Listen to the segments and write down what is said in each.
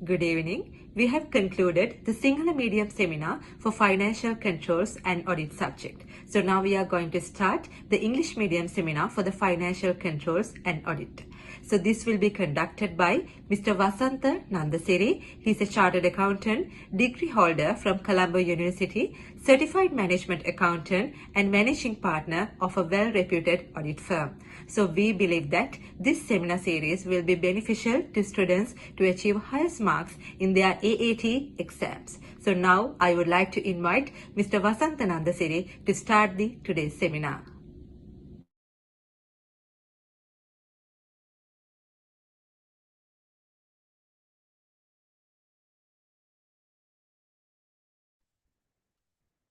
Good evening. We have concluded the Sinhala medium seminar for financial controls and audit subject. So now we are going to start the English medium seminar for the financial controls and audit. So this will be conducted by Mr. Vasantha Nandasiri. He is a chartered accountant, degree holder from Colombo University, certified management accountant and managing partner of a well-reputed audit firm. So we believe that this seminar series will be beneficial to students to achieve highest marks in their AAT exams. So now I would like to invite Mr. Vasantha Nandasiri to start today's seminar.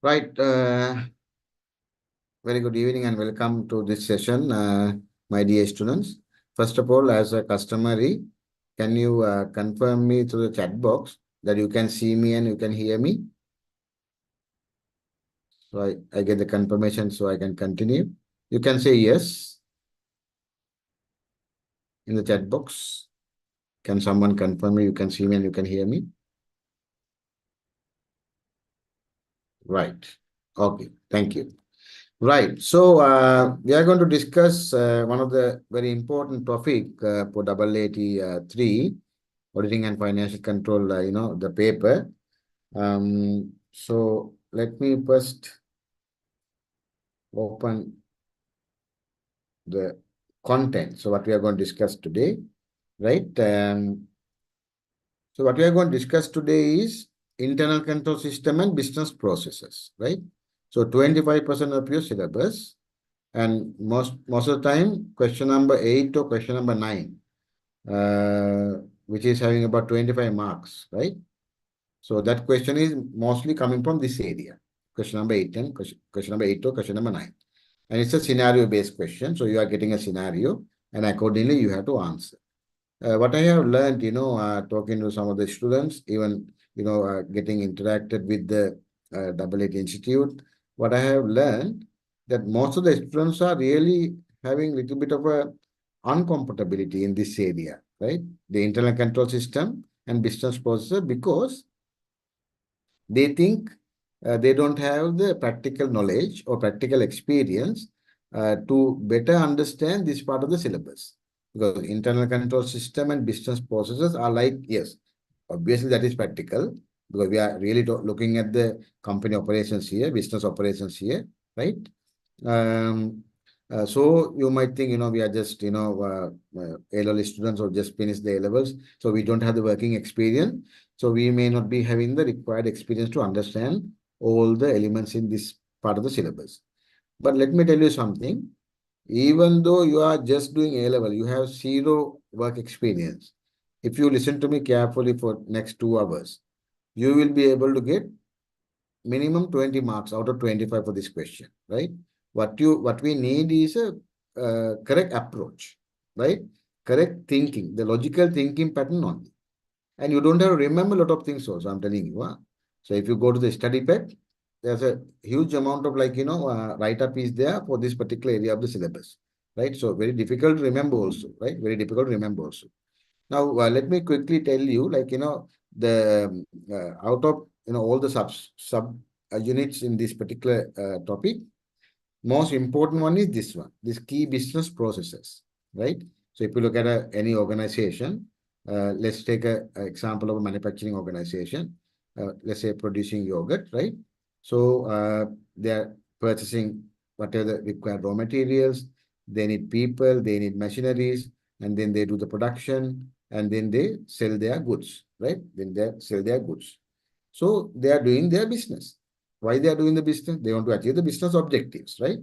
Right. Very good evening and welcome to this session, my dear students. First of all, as a customary, can you confirm me through the chat box that you can see me and you can hear me? So I get the confirmation so I can continue. You can say yes in the chat box. Can someone confirm me? You can see me and you can hear me? Right. Okay. Thank you. Right. So we are going to discuss one of the very important topic for AAT 3, Auditing and Financial Control, the paper. So let me first open the content. So what we are going to discuss today, right? So what we are going to discuss today is internal control system and business processes, right? So 25% of your syllabus, and most of the time, question number 8 or question number 9, which is having about 25 marks, right? So that question is mostly coming from this area. Question number 8 and question number 8 or question number 9. And it's a scenario-based question. So you are getting a scenario and accordingly you have to answer. What I have learned, talking to some of the students, even, getting interacted with the AAT Institute, what I have learned that most of the students are really having a little bit of a uncomfortability in this area, right? The internal control system and business process, because they think they don't have the practical knowledge or practical experience to better understand this part of the syllabus. Because internal control system and business processes are like, yes, obviously that is practical, because we are really looking at the company operations here, business operations here, right? So you might think, we are just, A-level students or just finished the A-levels, so we don't have the working experience. So we may not be having the required experience to understand all the elements in this part of the syllabus. But let me tell you something. Even though you are just doing A-level, you have zero work experience. If you listen to me carefully for next 2 hours, you will be able to get minimum 20 marks out of 25 for this question, right? What we need is a correct approach, right? Correct thinking, the logical thinking pattern only. And you don't have to remember a lot of things also, I'm telling you. So if you go to the study pack, there's a huge amount of write-up is there for this particular area of the syllabus, right? So very difficult to remember also, right? Very difficult to remember also. Now, let me quickly tell you, the out of, all the sub units in this particular topic, most important one is this one, this key business processes, right? So if you look at any organization, let's take an example of a manufacturing organization, let's say producing yogurt, right? So they are purchasing whatever the required raw materials, they need people, they need machineries, and then they do the production, and then they sell their goods, right? Then they sell their goods. So they are doing their business. Why they are doing the business? They want to achieve the business objectives, right?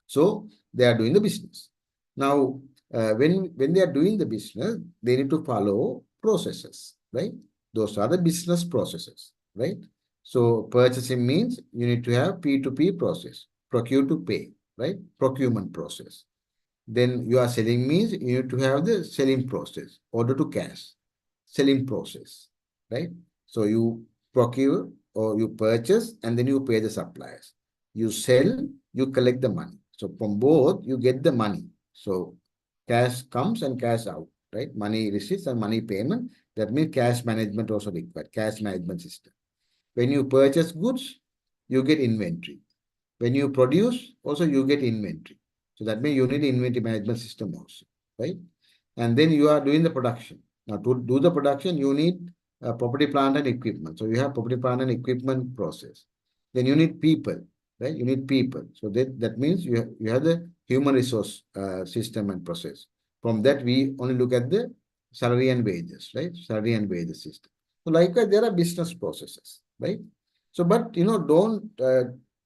So they are doing the business. Now, when they are doing the business, they need to follow processes, right? Those are the business processes, right? So purchasing means you need to have P2P process, procure to pay, right? Procurement process. Then you are selling means you need to have the selling process, order to cash, selling process, right? So you procure or you purchase and then you pay the suppliers. You sell, you collect the money. So from both, you get the money. So cash comes and cash out, right? Money receipts and money payment. That means cash management also required, cash management system. When you purchase goods, you get inventory. When you produce, also you get inventory. So that means you need inventory management system also, right? And then you are doing the production. Now to do the production, you need property, plant and equipment. So you have property, plant and equipment process. Then you need people, right? You need people. So that means you have the human resource system and process. From that, we only look at the salary and wages, right? Salary and wages system. So likewise, there are business processes, right? So, but don't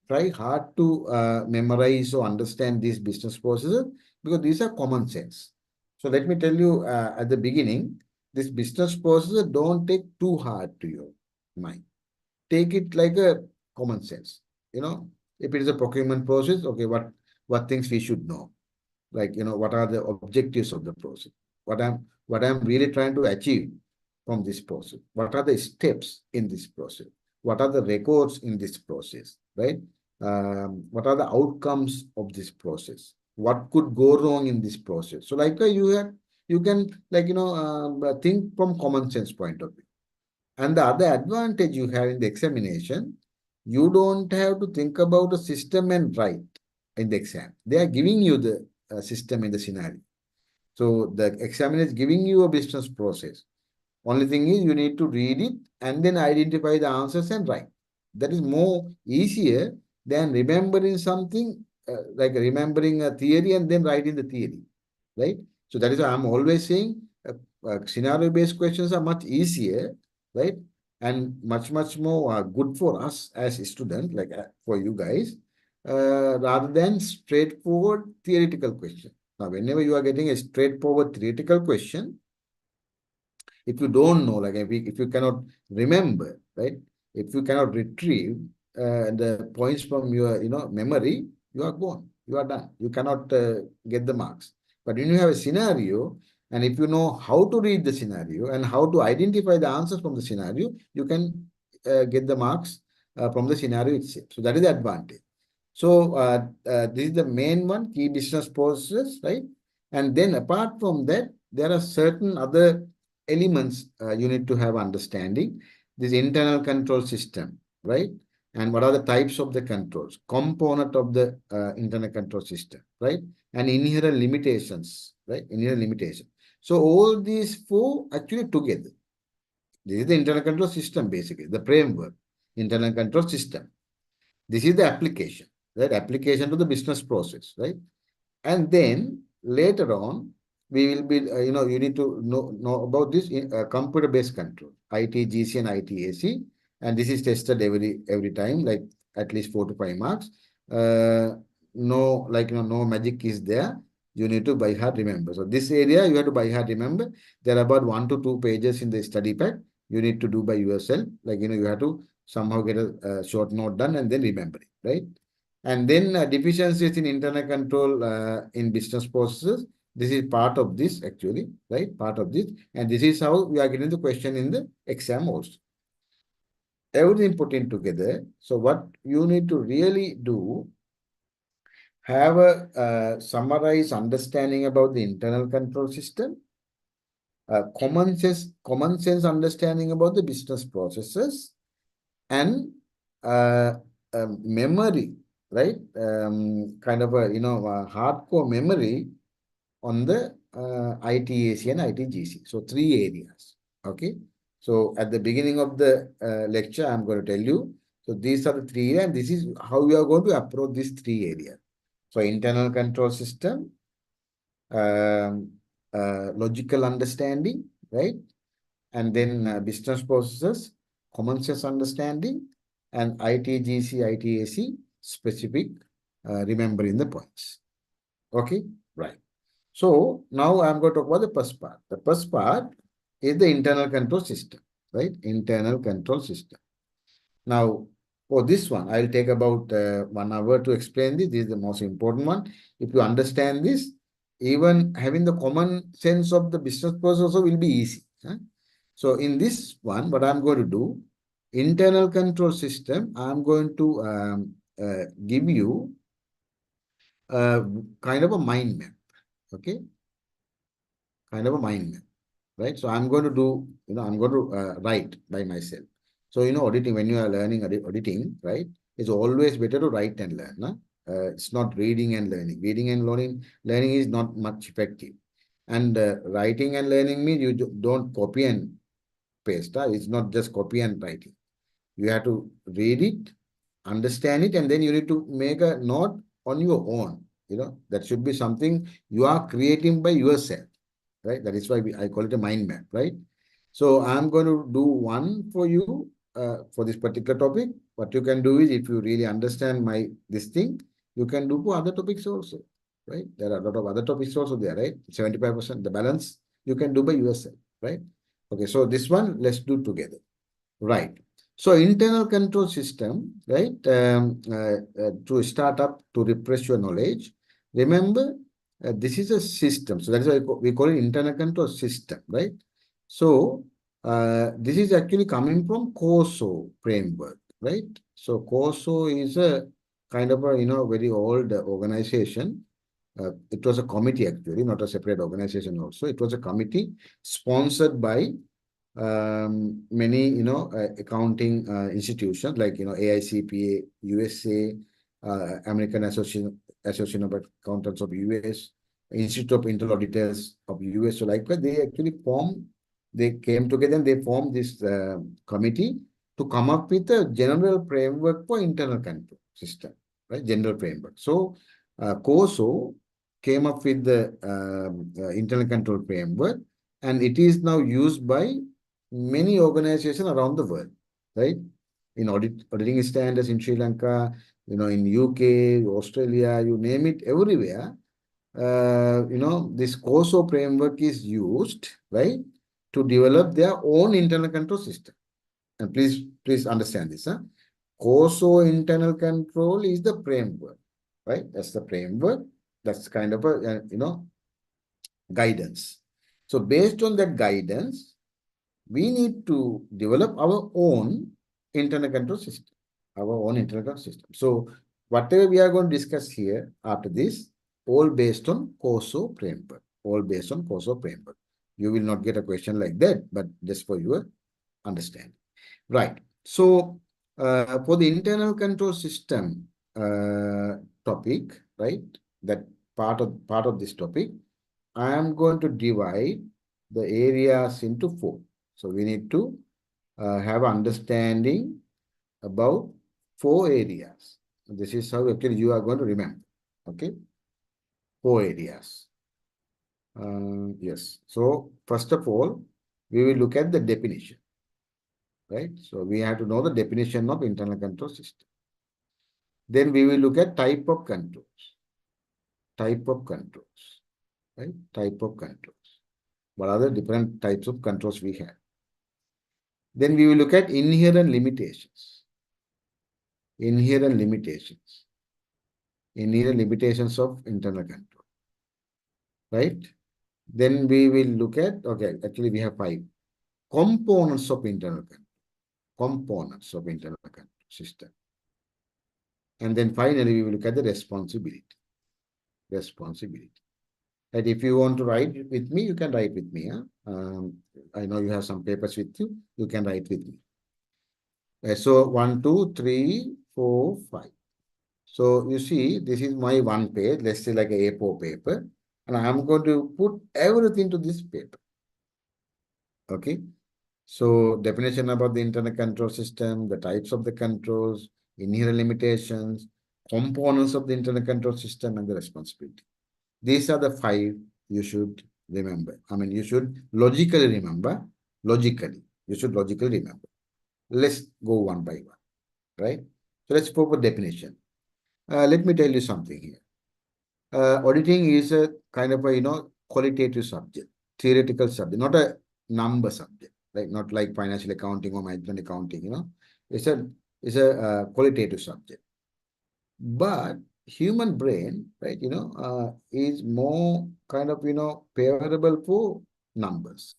try hard to memorize or understand these business processes because these are common sense. So let me tell you at the beginning, this business process don't take too hard to your mind. Take it like a common sense. If it is a procurement process, okay, what things we should know, like what are the objectives of the process, what I'm really trying to achieve from this process, what are the steps in this process, what are the records in this process, right? What are the outcomes of this process? What could go wrong in this process? So like you can think from common sense point of view. And the other advantage you have in the examination, you don't have to think about the system and write in the exam. They are giving you the system in the scenario. So the examiner is giving you a business process. Only thing is you need to read it and then identify the answers and write. That is more easier than remembering something, like remembering a theory and then writing the theory, right? So that is why I'm always saying scenario-based questions are much easier, right? And much more good for us as a student, like for you guys, rather than straightforward theoretical question. Now, whenever you are getting a straightforward theoretical question, if you don't know, like if you cannot remember, right? If you cannot retrieve the points from your memory, you are gone. You are done. You cannot get the marks. But when you have a scenario, and if you know how to read the scenario and how to identify the answers from the scenario, you can get the marks from the scenario itself. So that is the advantage. So this is the main one, key business processes, right? And then apart from that, there are certain other elements you need to have understanding. This internal control system, right? And what are the types of the controls, component of the internal control system, right? And inherent limitations, right? Inherent limitation. So all these four actually together. This is the internal control system, basically, the framework, internal control system. This is the application, right? Application to the business process, right? And then later on, we will be, you need to know about this computer-based control, ITGC and ITAC. And this is tested every time, like at least 4 to 5 marks. No magic is there. You need to by heart remember. So this area, you have to by heart remember. There are about 1 to 2 pages in the study pack. You need to do by yourself. Like, you have to somehow get a short note done and then remember it, right? And then deficiencies in internal control in business processes. This is part of this actually, right? Part of this. And this is how we are getting the question in the exam also. Everything put in together. So what you need to really do, have a summarized understanding about the internal control system, common sense understanding about the business processes, and memory, right? Kind of a hardcore memory on the ITAC and ITGC. So 3 areas. Okay. So at the beginning of the lecture, I'm going to tell you. So these are the 3 areas, and this is how we are going to approach these 3 areas. So internal control system, logical understanding, right? And then business processes, common sense understanding, and ITGC, ITAC, specific, remembering the points. Okay, right. So now I'm going to talk about the first part. The first part is the internal control system, right? Internal control system. Now, for this one, I'll take about 1 hour to explain this. This is the most important one. If you understand this, even having the common sense of the business process also will be easy. Huh? So in this one, what I'm going to do, internal control system, I'm going to give you kind of a mind map. Okay. kind of a mind map, right? So I'm going to do, I'm going to write by myself. So, auditing, when you are learning auditing, right, it's always better to write and learn. No? It's not reading and learning. Reading and learning is not much effective. And writing and learning means you don't copy and paste. It's not just copy and writing. You have to read it, understand it, and then you need to make a note on your own. That should be something you are creating by yourself, right? That is why I call it a mind map, right? So I'm going to do one for you for this particular topic. What you can do is, if you really understand this thing, you can do for other topics also, right? There are a lot of other topics also there, right? 75%, the balance you can do by yourself, right? Okay, so this one, let's do together. Right. So internal control system, right? To start up, to refresh your knowledge. Remember, this is a system. So that's why we call it internal control system, right? So this is actually coming from COSO framework, right? So COSO is a kind of a, very old organization. It was a committee actually, not a separate organization also. It was a committee sponsored by many accounting institutions like AICPA, USA, American Association of Accountants of US, Institute of Internal Auditors of US. So likewise, they came together and they formed this committee to come up with a general framework for internal control system, right? General framework. So COSO came up with the internal control framework, and it is now used by many organizations around the world, right? In auditing standards in Sri Lanka, in UK, Australia, you name it, everywhere. This COSO framework is used, right, to develop their own internal control system. And please understand this. COSO internal control is the framework, right? That's the framework. That's kind of a, guidance. So based on that guidance, we need to develop our own internal control system, So whatever we are going to discuss here after this, all based on COSO framework, You will not get a question like that, but just for your understanding. Right. So for the internal control system topic, right, that part of this topic, I am going to divide the areas into 4. So we need to have understanding about 4 areas. This is how actually you are going to remember. Okay, 4 areas. Yes. So first of all, we will look at the definition. Right. So we have to know the definition of internal control system. Then we will look at type of controls. Right? Type of controls. What are the different types of controls we have? Then we will look at inherent limitations. Inherent limitations of internal control. Right? Then we will look at, okay, actually we have 5 components of internal control. System. And then finally, we will look at the responsibility. And if you want to write with me, you can write with me. I know you have some papers with you. You can write with me. So 1, 2, 3, 4, 5. So you see, this is my 1 page. Let's say like a A4 paper. And I'm going to put everything to this paper. Okay. So definition about the internal control system, the types of the controls, inherent limitations, components of the internal control system, and the responsibility. These are the 5 you should remember. I mean, you should logically remember. You should logically remember. Let's go one by one, right? So let's go for definition. Let me tell you something here. Auditing is a kind of a, qualitative subject, theoretical subject, not a number subject, right? Not like financial accounting or management accounting, It's a qualitative subject. But human brain, right, is more kind of, favorable for numbers.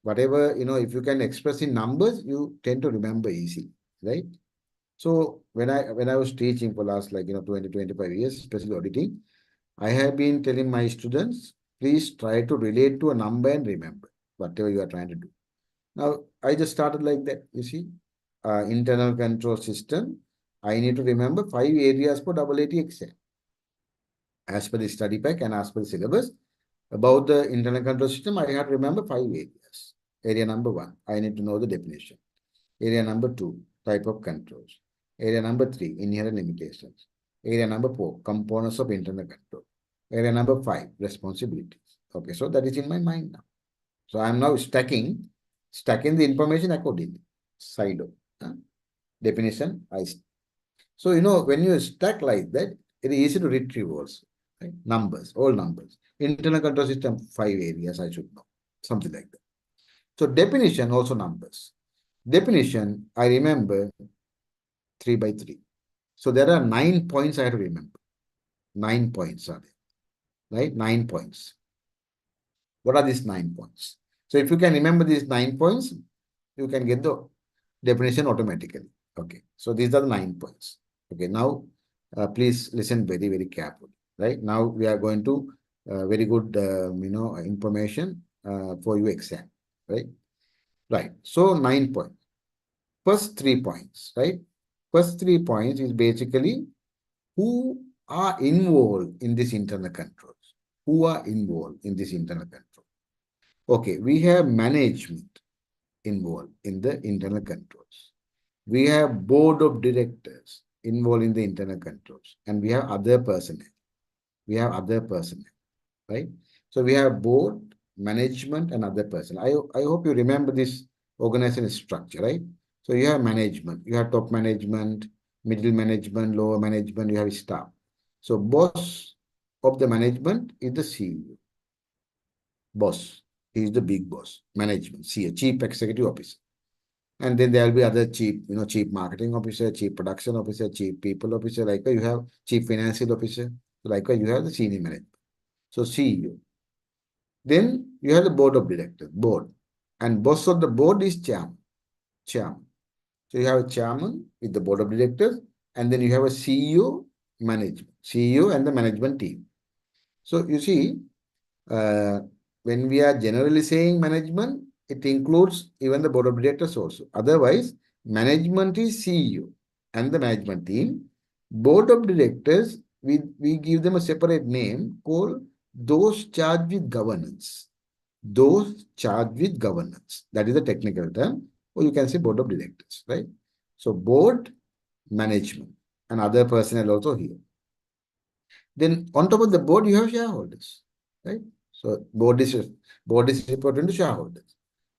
Whatever, if you can express in numbers, you tend to remember easily, right? So when I was teaching for last 20, 25 years, especially auditing, I have been telling my students, please try to relate to a number and remember whatever you are trying to do. Now, I just started like that, you see. Internal control system, I need to remember 5 areas for AAT exam. As per the study pack and as per the syllabus, about the internal control system, I have to remember 5 areas. Area number 1, I need to know the definition. Area number 2, type of controls. Area number 3, inherent limitations. Area number 4, components of internal control. Area number 5, responsibilities. Okay, so that is in my mind now. So I am now stacking the information accordingly. Side of definition. So when you stack like that, it is easy to retrieve also. Right? Numbers, all numbers. Internal control system, 5 areas I should know. Something like that. So definition, also numbers. Definition, I remember 3 by 3. So there are 9 points I have to remember. 9 points are there. Right? 9 points. What are these 9 points? So if you can remember these 9 points, you can get the definition automatically. Okay. So these are the 9 points. Okay. Now, please listen very, very carefully. Right? Now we are going to very good, information for your exam. Right? Right. So 9 points. First 3 points. Right? First 3 points is basically who are involved in this internal controls. Who are involved in this internal control? Okay, we have management involved in the internal controls. We have board of directors involved in the internal controls. And we have other personnel. Right? So we have board, management, and other personnel. I hope you remember this organization structure, right? So you have management. You have top management, middle management, lower management. You have staff. So boss of the management is the CEO. Boss. He is the big boss. Management, CEO, chief executive officer. And then there will be other chief marketing officer, chief production officer, chief people officer. Like you have chief financial officer. Like you have the senior management. So CEO. Then you have the board of directors, board. And boss of the board is chairman. So you have a chairman with the board of directors. And then you have a CEO, management. CEO and the management team. So you see, when we are generally saying management, it includes even the board of directors also. Otherwise, management is CEO and the management team. Board of directors, we give them a separate name called those charged with governance. Those charged with governance. That is the technical term. Or you can say board of directors, right? So board, management, and other personnel also here. Then on top of the board, you have shareholders, right? So board is reporting to shareholders.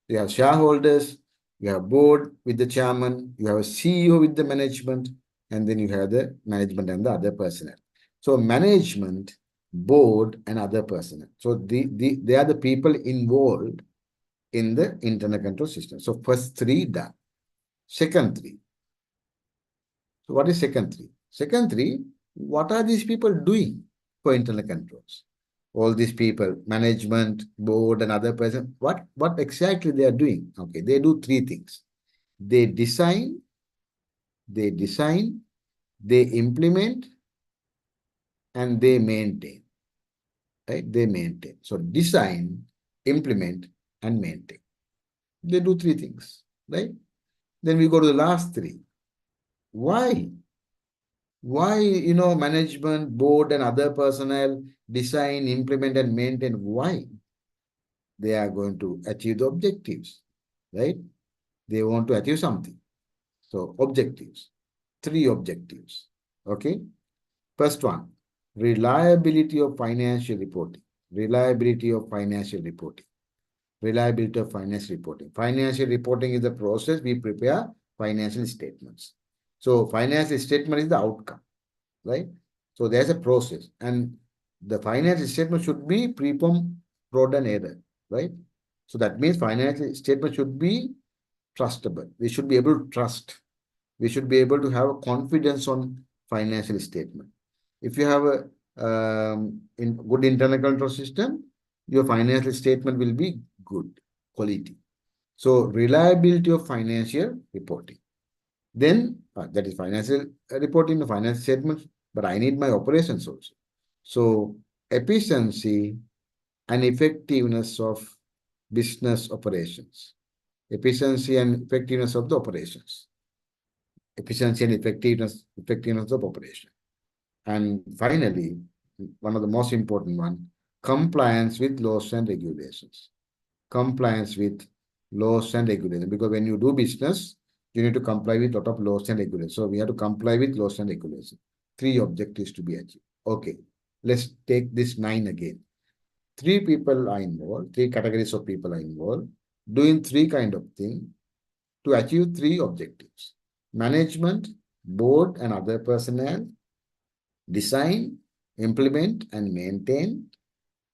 You have shareholders, you have board with the chairman, you have a CEO with the management, and then you have the management and the other personnel. So management, board, and other personnel. So they are the people involved in the internal control system. So first 3 done. Second 3. So what is second 3? Second 3, what are these people doing for internal controls? All these people, management, board, and other person, what exactly they are doing? Okay, they do 3 things. They design, they implement, and they maintain. Right? They maintain. So design, implement, and maintain. They do 3 things, right? Then we go to the last 3. Why? Why, management, board, and other personnel design, implement, and maintain? Why? They are going to achieve the objectives, right? They want to achieve something. So objectives, 3 objectives, okay? First one, reliability of financial reporting. Reliability of financial reporting. Reliability of financial reporting. Financial reporting is the process we prepare financial statements. So financial statement is the outcome, right? So there's a process, and the financial statement should be free from fraud and error, right? So that means financial statement should be trustable. We should be able to trust. We should be able to have a confidence on financial statement. If you have a good internal control system, your financial statement will be good quality. So reliability of financial reporting. Then that is financial reporting, the financial statements, but I need my operations also. So efficiency and effectiveness of business operations. Efficiency and effectiveness of the operations. Efficiency and effectiveness of operation. And finally, one of the most important one, compliance with laws and regulations. Compliance with laws and regulations. Because when you do business, you need to comply with a lot of laws and regulations. So we have to comply with laws and regulations. 3 objectives to be achieved. Okay, let's take this 9 again. 3 people are involved, 3 categories of people are involved, doing 3 kind of things to achieve 3 objectives. Management, board and other personnel, design, implement and maintain.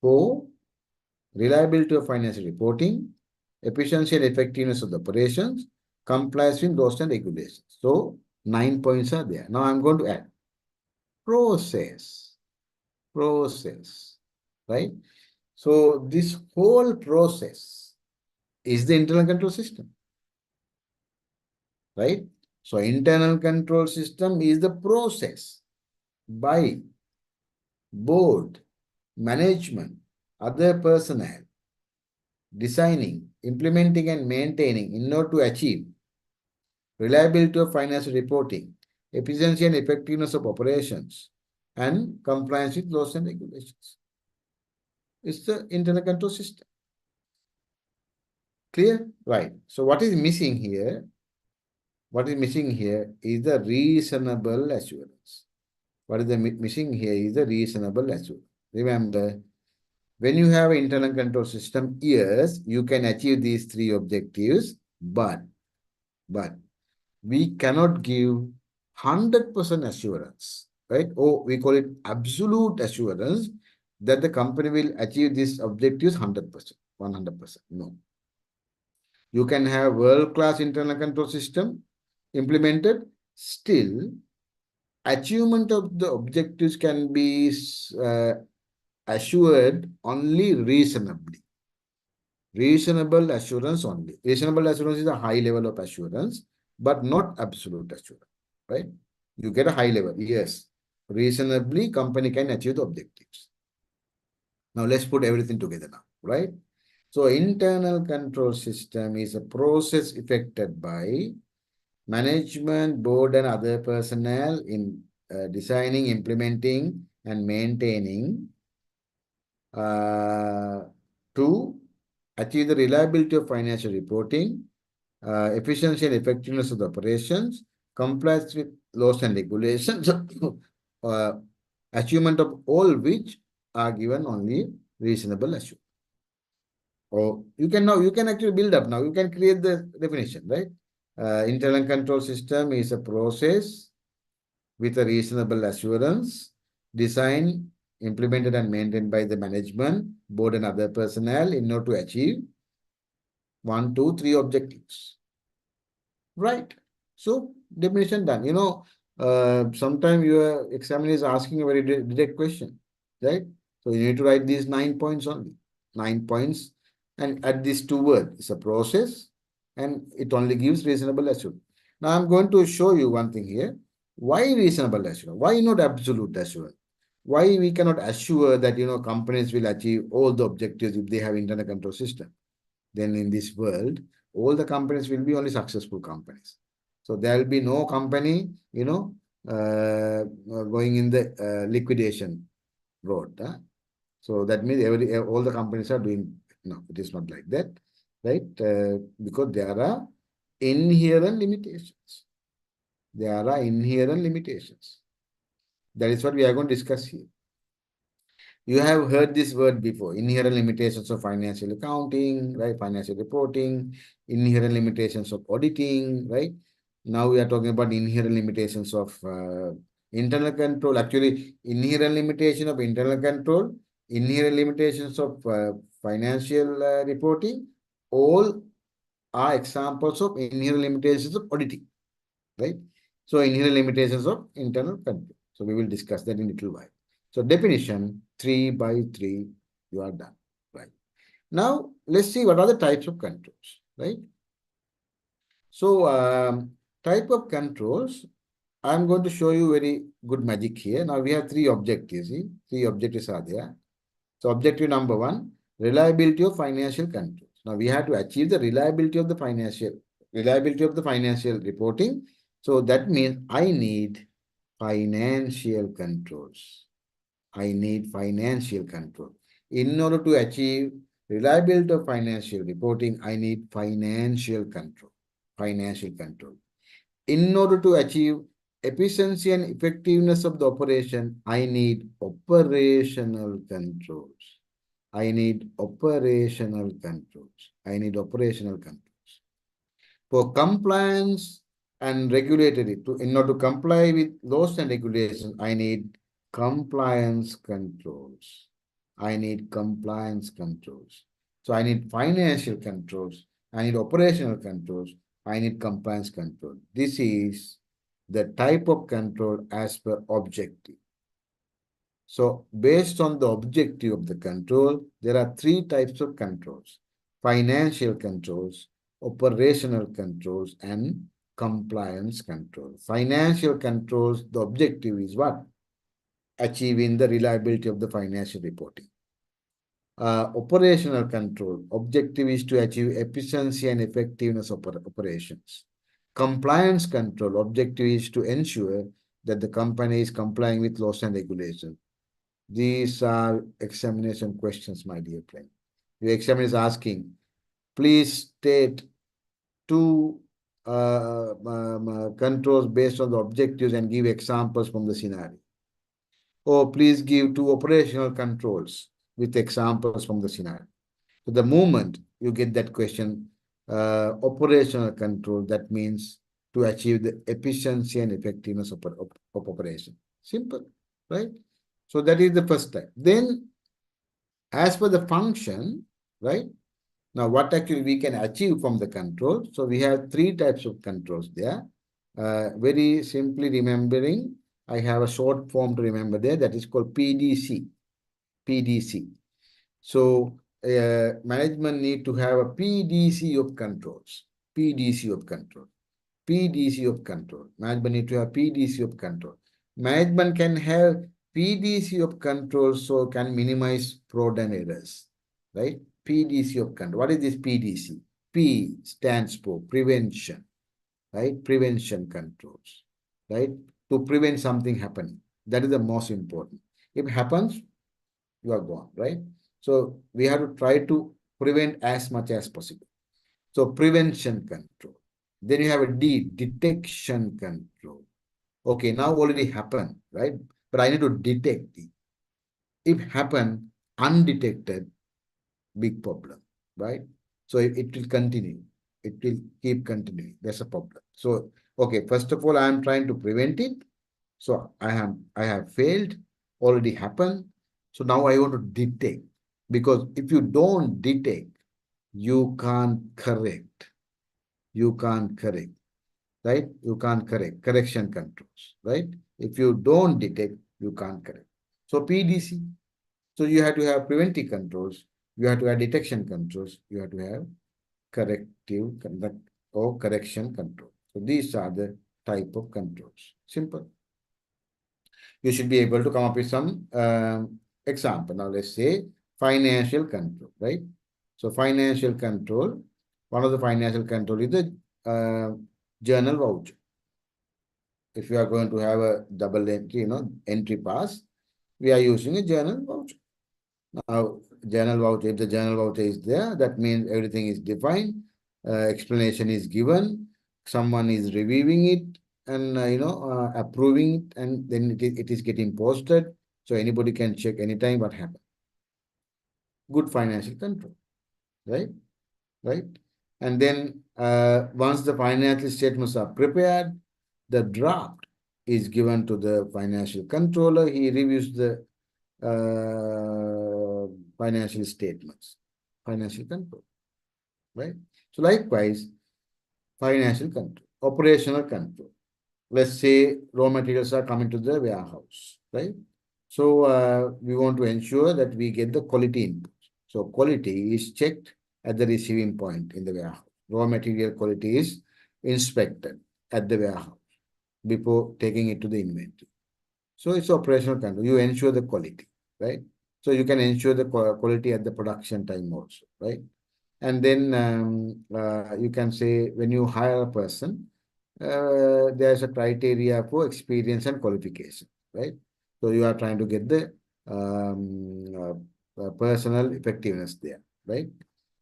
4, reliability of financial reporting, efficiency and effectiveness of the operations, compliance with laws and regulations. So 9 points are there. Now I'm going to add process, right? So this whole process is the internal control system, right? So internal control system is the process by board, management, other personnel, designing, implementing and maintaining in order to achieve reliability of financial reporting, efficiency and effectiveness of operations, and compliance with laws and regulations. It's the internal control system. Clear? Right. So what is missing here? What is missing here is the reasonable assurance. What is the missing here is the reasonable assurance. Remember, when you have an internal control system, yes, you can achieve these 3 objectives, but we cannot give 100% assurance, right? Or we call it absolute assurance that the company will achieve these objectives 100%, 100%. No. You can have world-class internal control system implemented, still achievement of the objectives can be assured only reasonably. Reasonable assurance only. Reasonable assurance is a high level of assurance, but not absolute assurance, right? You get a high level, yes. Reasonably, company can achieve the objectives. Now, let's put everything together now, right? So, internal control system is a process effected by management, board and other personnel in designing, implementing and maintaining to achieve the reliability of financial reporting, efficiency and effectiveness of the operations, compliance with laws and regulations, achievement of all which are given only reasonable assurance. Or you can actually build up now. You can create the definition, right? Internal control system is a process with a reasonable assurance, designed, implemented and maintained by the management, board and other personnel in order to achieve 1, 2, 3 objectives. Right. So definition done. You know, sometimes your examiner is asking a very direct question, right? So you need to write these 9 points only. 9 points and add these 2 words. It's a process and it only gives reasonable assurance. Now I'm going to show you one thing here. Why reasonable assurance? Why not absolute assurance? Why we cannot assure that, you know, companies will achieve all the objectives if they have internal control system? Then in this world, all the companies will be only successful companies. So there will be no company, you know, going in the liquidation road. So that means all the companies are doing, no, it is not like that, right? Because there are inherent limitations. There are inherent limitations. That is what we are going to discuss here. You have heard this word before, inherent limitations of financial accounting, right? Financial reporting, inherent limitations of auditing, right? Now we are talking about inherent limitations of internal control. Actually, inherent limitation of internal control, inherent limitations of financial reporting, all are examples of inherent limitations of auditing, right? So inherent limitations of internal control. So we will discuss that in a little while. So definition 3 by 3, you are done, right? Now let's see what are the types of controls, right? So type of controls, I'm going to show you very good magic here. Now we have 3 objectives. See? 3 objectives are there. So objective number 1, reliability of financial controls. Now we have to achieve the reliability of the financial reporting. So that means I need financial controls. I need financial control. In order to achieve reliability of financial reporting, I need financial control. Financial control. In order to achieve efficiency and effectiveness of the operation, I need operational controls. I need operational controls. I need operational controls. For compliance and regulatory, in order to comply with laws and regulations, I need compliance controls. I need compliance controls. So I need financial controls. I need operational controls. I need compliance control. This is the type of control as per objective. So based on the objective of the control, there are three types of controls: financial controls, operational controls, and compliance control. Financial controls, the objective is what? Achieving the reliability of the financial reporting. Operational control, objective is to achieve efficiency and effectiveness of operations. Compliance control, objective is to ensure that the company is complying with laws and regulations. These are examination questions, my dear friend. The examiner is asking, please state two controls based on the objectives and give examples from the scenario. Or please give two operational controls with examples from the scenario. So the moment you get that question, operational control, that means to achieve the efficiency and effectiveness of operation. Simple, right? So that is the first type. Then, as per the function, right? Now, what actually we can achieve from the control? So we have three types of controls there. Very simply remembering, I have a short form to remember there that is called PDC. PDC. So management need to have a PDC of controls. PDC of control. PDC of control. Management need to have PDC of control. Management can have PDC of control, so can minimize fraud and errors, right? PDC of control. What is this PDC? P stands for prevention, right? Prevention controls, right? To prevent something happening. That is the most important. If it happens, you are gone, right? So we have to try to prevent as much as possible. So prevention control. Then you have a D, detection control. Okay, now already happened, right? But I need to detect it. If happened undetected, big problem, right? So it will continue. It will keep continuing. That's a problem. So, okay, first of all, I am trying to prevent it. So I have failed, already happened. So now I want to detect. Because if you don't detect, you can't correct. You can't correct, right? You can't correct. Correction controls, right? If you don't detect, you can't correct. So PDC. So you have to have preventive controls. You have to have detection controls. You have to have corrective or correction control. So these are the type of controls. Simple. You should be able to come up with some example. Now let's say financial control, right? So financial control, one of the financial control is the journal voucher. If you are going to have a double entry, entry pass, we are using a journal voucher. Now, journal voucher, if the journal voucher is there, that means everything is defined, explanation is given, someone is reviewing it and, approving it, and then it is getting posted. So anybody can check anytime what happened. Good financial control, right? Right? And then once the financial statements are prepared, the draft is given to the financial controller. He reviews the financial statements, financial control, right? So likewise, financial control, operational control. Let's say raw materials are coming to the warehouse, right? So we want to ensure that we get the quality input. So quality is checked at the receiving point in the warehouse. Raw material quality is inspected at the warehouse before taking it to the inventory. So it's operational control. You ensure the quality, right? So you can ensure the quality at the production time also, right? And then you can say when you hire a person, there's a criteria for experience and qualification, right? So you are trying to get the personal effectiveness there, right?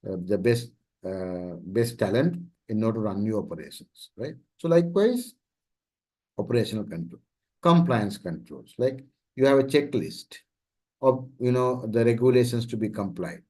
The best talent in order to run your operations, right? So likewise, operational control, compliance controls, like you have a checklist of the regulations to be complied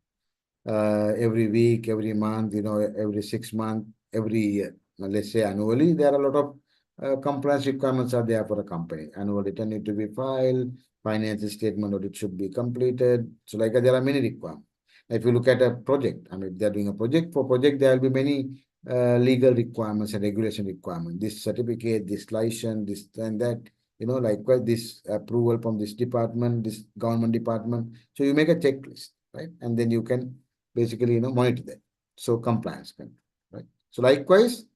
every week, every month, every 6 months, every year. Now, let's say annually, there are a lot of compliance requirements are there for a company. Annual return need to be filed, financial statement audit should be completed. So like there are many requirements. If you look at a project, I mean, they're doing a project. For project, there will be many legal requirements and regulation requirements. This certificate, this license, this and that. Likewise, this approval from this department, this government department. So you make a checklist, right? And then you can basically, monitor that. So compliance control, right? So likewise,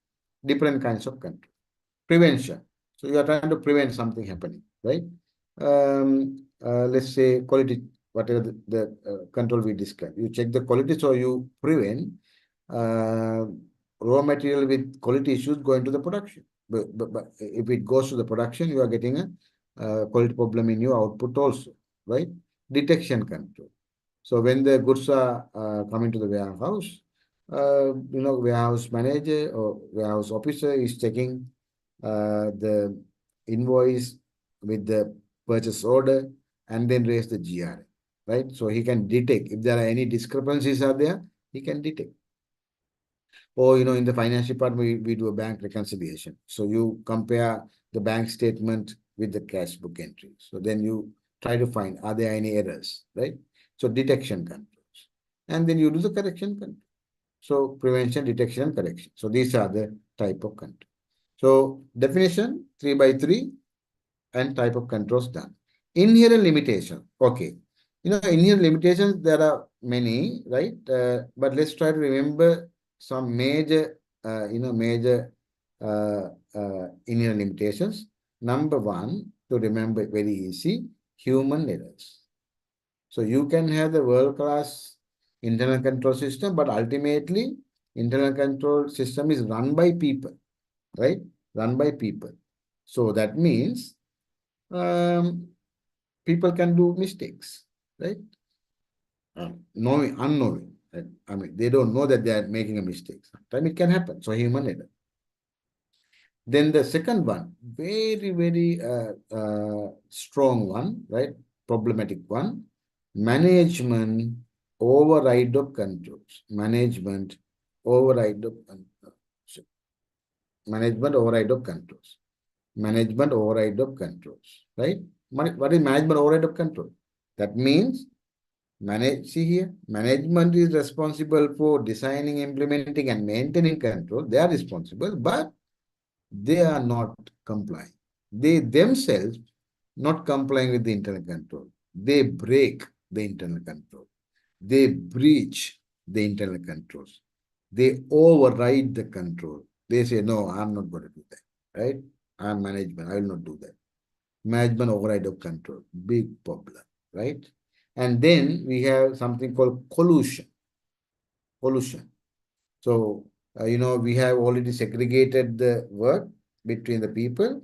different kinds of control. Prevention. So you are trying to prevent something happening, right? Let's say quality, whatever the control we described. You check the quality, so you prevent raw material with quality issues going to the production. But if it goes to the production, you are getting a quality problem in your output also, right? Detection control. So when the goods are coming to the warehouse, warehouse manager or warehouse officer is checking the invoice with the purchase order and then raise the GRA, right? So he can detect if there are any discrepancies are there, he can detect. Or, in the finance department, we do a bank reconciliation. So you compare the bank statement with the cash book entry. So then you try to find, are there any errors, right? So detection controls. And then you do the correction control. So prevention, detection, and correction. So these are the type of control. So definition, 3 by 3, and type of controls done. Inherent limitation. Okay. Inherent limitations, there are many, right? But let's try to remember some major, inherent limitations. Number one, to remember very easy, human errors. So you can have the world-class internal control system, but ultimately, internal control system is run by people, right? Run by people. So that means people can do mistakes, right? Knowing, unknowing. I mean, they don't know that they are making a mistake. Sometimes it can happen. So human error. Then the second one, very, very strong one, right? Problematic one. Management override of controls. Management override of controls. Management override of controls. Management override of controls, right? What is management override of control? That means see here, management is responsible for designing, implementing, and maintaining control. They are responsible, but they are not complying. They themselves not complying with the internal control. They break the internal control. They breach the internal controls. They override the control. They say, no, I'm not going to do that, right? I'm management. I will not do that. Management override of control. Big problem, right? And then we have something called collusion. Collusion. So, we have already segregated the work between the people,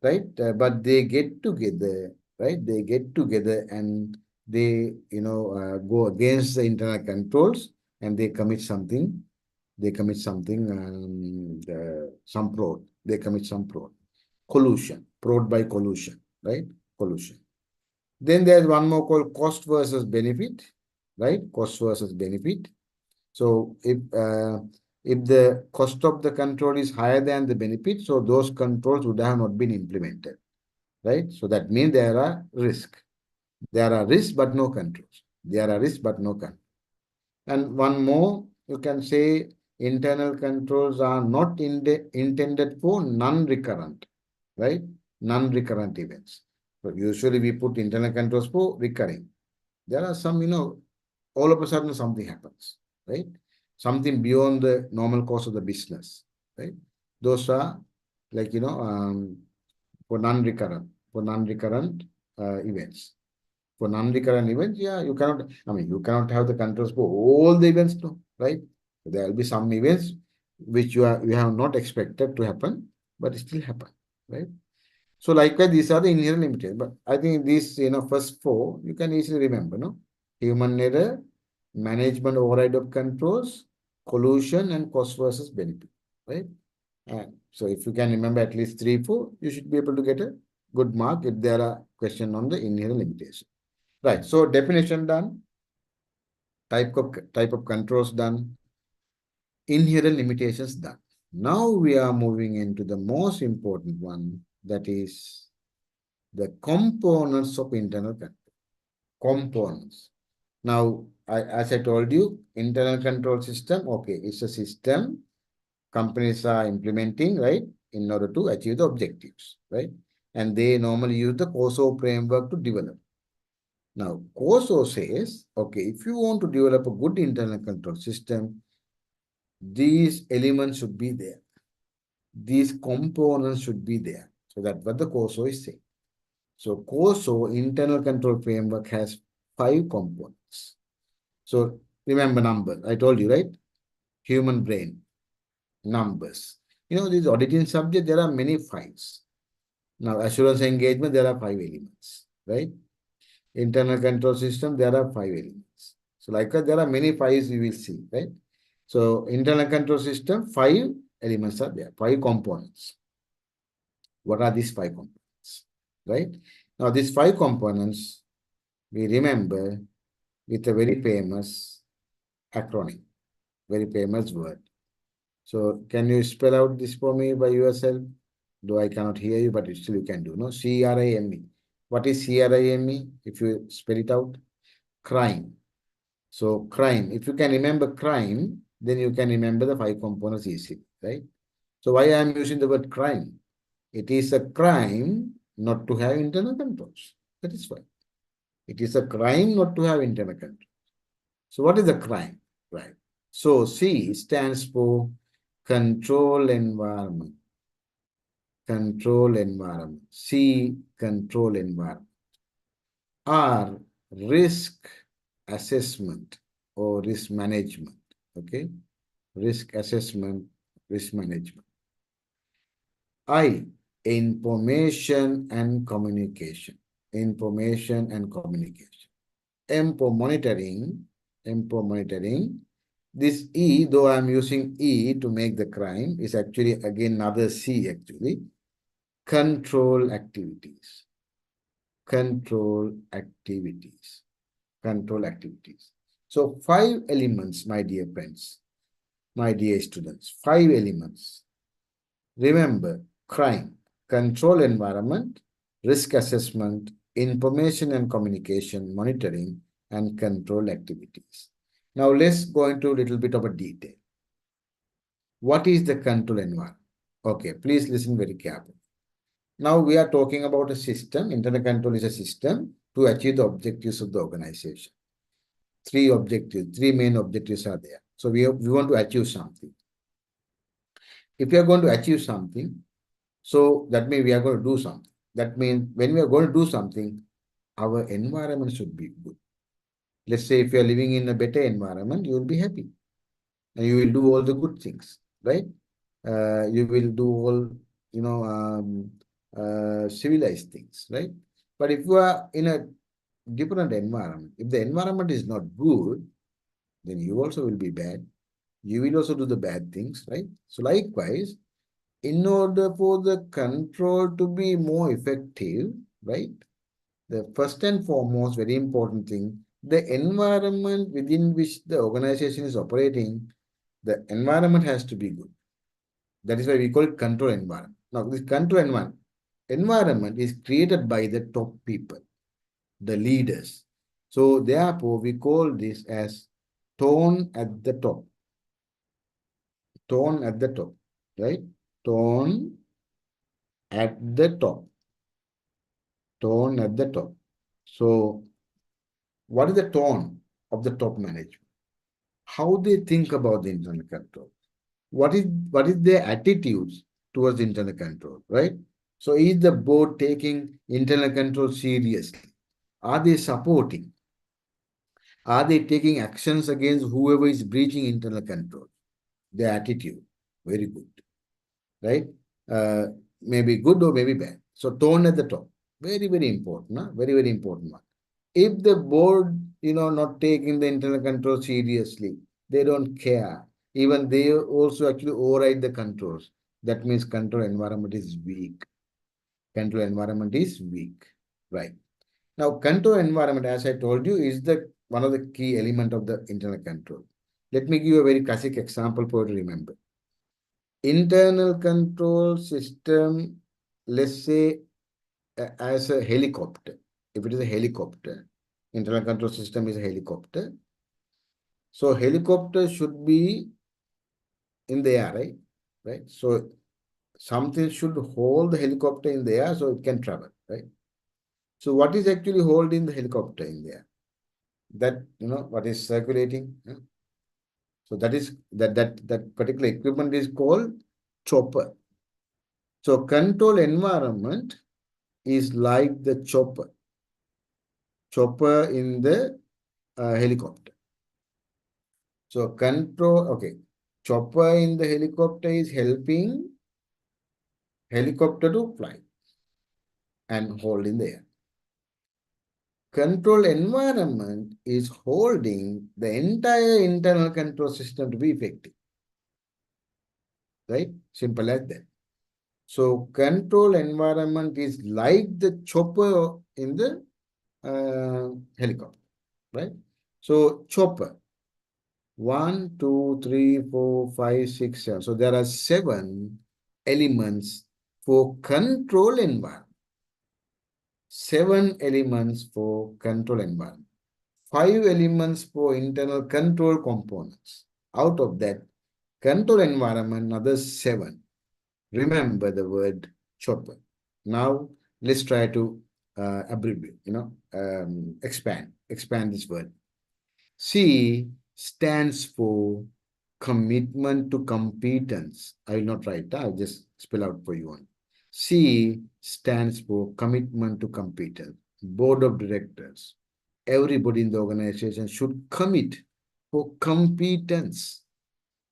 right? But they get together, right? They get together and they, go against the internal controls and they commit something. They commit something, some fraud. They commit some fraud. Collusion, fraud by collusion, right? Collusion. Then there's one more called cost versus benefit, right? Cost versus benefit. So if the cost of the control is higher than the benefit, so those controls would have not been implemented, right? So that means there are risks. There are risks but no controls. There are risks but no controls. And one more, you can say internal controls are not intended for non-recurrent, right? Non-recurrent events. So usually we put internal controls for recurring. There are some, all of a sudden something happens, right? Something beyond the normal course of the business, right? Those are like, for non-recurrent events. For non-recurrent events, yeah, you cannot, you cannot have the controls for all the events, no, right? So there will be some events which you have not expected to happen, but it still happen, right? So likewise, these are the inherent limitations. But I think these, first four, you can easily remember, no? Human error, management override of controls, collusion, and cost versus benefit, right? And so if you can remember at least 3, 4, you should be able to get a good mark if there are questions on the inherent limitation. Right. So definition done, type of controls done, inherent limitations done. Now we are moving into the most important one, that is the components of internal control. Components. Now, as I told you, internal control system, okay, it's a system companies are implementing, right, in order to achieve the objectives, right? And they normally use the COSO framework to develop. Now, COSO says, okay, if you want to develop a good internal control system, these elements should be there. These components should be there. So that's what the COSO is saying. So COSO, internal control framework, has 5 components. So remember numbers. I told you, right? Human brain, numbers. This auditing subject, there are many 5s. Now, assurance engagement, there are 5 elements, right? Internal control system, there are 5 elements. So likewise, there are many 5s you will see, right? So internal control system, 5 elements are there, 5 components. What are these 5 components, right? Now, these 5 components, we remember with a very famous acronym, very famous word. So can you spell out this for me by yourself? Though I cannot hear you, but still you can do, no? CRIME. What is CRIME? If you spell it out, crime. So crime, if you can remember crime, then you can remember the 5 components easily, right? So why I am using the word crime? It is a crime not to have internal controls. That is why. It is a crime not to have internal controls. So what is the crime? Right. So C stands for control environment. Control environment. C, control environment. R, risk assessment or risk management. Okay. Risk assessment, risk management. I, information and communication. Information and communication. M for monitoring. M for monitoring. This E, though I'm using E to make the crime, is actually again another C actually. Control activities. Control activities. Control activities. So 5 elements, my dear friends, my dear students, 5 elements. Remember, crime, control environment, risk assessment, information and communication, monitoring, and control activities. Now let's go into a little bit of a detail. What is the control environment? Okay, please listen very carefully. Now we are talking about a system. Internal control is a system to achieve the objectives of the organization. 3 objectives, 3 main objectives are there. So we want to achieve something. If we are going to achieve something, so that means we are going to do something. That means when we are going to do something, our environment should be good. Let's say if you are living in a better environment, you will be happy. And you will do all the good things, right? You will do all, civilized things, right? But if you are in a different environment, if the environment is not good, then you also will be bad. You will also do the bad things, right? So likewise, in order for the control to be more effective, right? The first and foremost, very important thing, the environment within which the organization is operating, the environment has to be good. That is why we call it control environment. Now, this control environment is created by the top people, the leaders. So therefore, we call this as tone at the top. Tone at the top, right? Tone at the top. Tone at the top. So what is the tone of the top management? How they think about the internal control? What is their attitudes towards internal control, right? So is the board taking internal control seriously? Are they supporting? Are they taking actions against whoever is breaching internal control? Their attitude, very good, right? Maybe good or maybe bad. So tone at the top, very, very important, huh? Very, very important one. If the board, not taking the internal control seriously, they don't care. Even they also actually override the controls. That means control environment is weak. Control environment is weak, right? Now, control environment, as I told you, is the one of the key element of the internal control. Let me give you a very classic example for you to remember. Internal control system, let's say, as a helicopter. If it is a helicopter, internal control system is a helicopter. So helicopter should be in the air, right? Right. So something should hold the helicopter in the air so it can travel, right? So what is actually holding the helicopter in the air? That, what is circulating. Yeah? So that is that particular equipment is called chopper. So control environment is like the chopper in the helicopter. So chopper in the helicopter is helping helicopter to fly and hold in the air. Control environment is holding the entire internal control system to be effective. Right? Simple as that. So control environment is like the chopper in the helicopter. Right? So chopper. 1, 2, 3, 4, 5, 6, 7. So there are 7 elements for control environment. 7 elements for control environment. 5 elements for internal control components. Out of that, control environment, another 7. Remember the word chopper. Now, let's try to abbreviate, expand this word. C stands for commitment to competence. I will not write it. I'll just spell out for you one. C stands for commitment to competence. Board of directors. Everybody in the organization should commit for competence.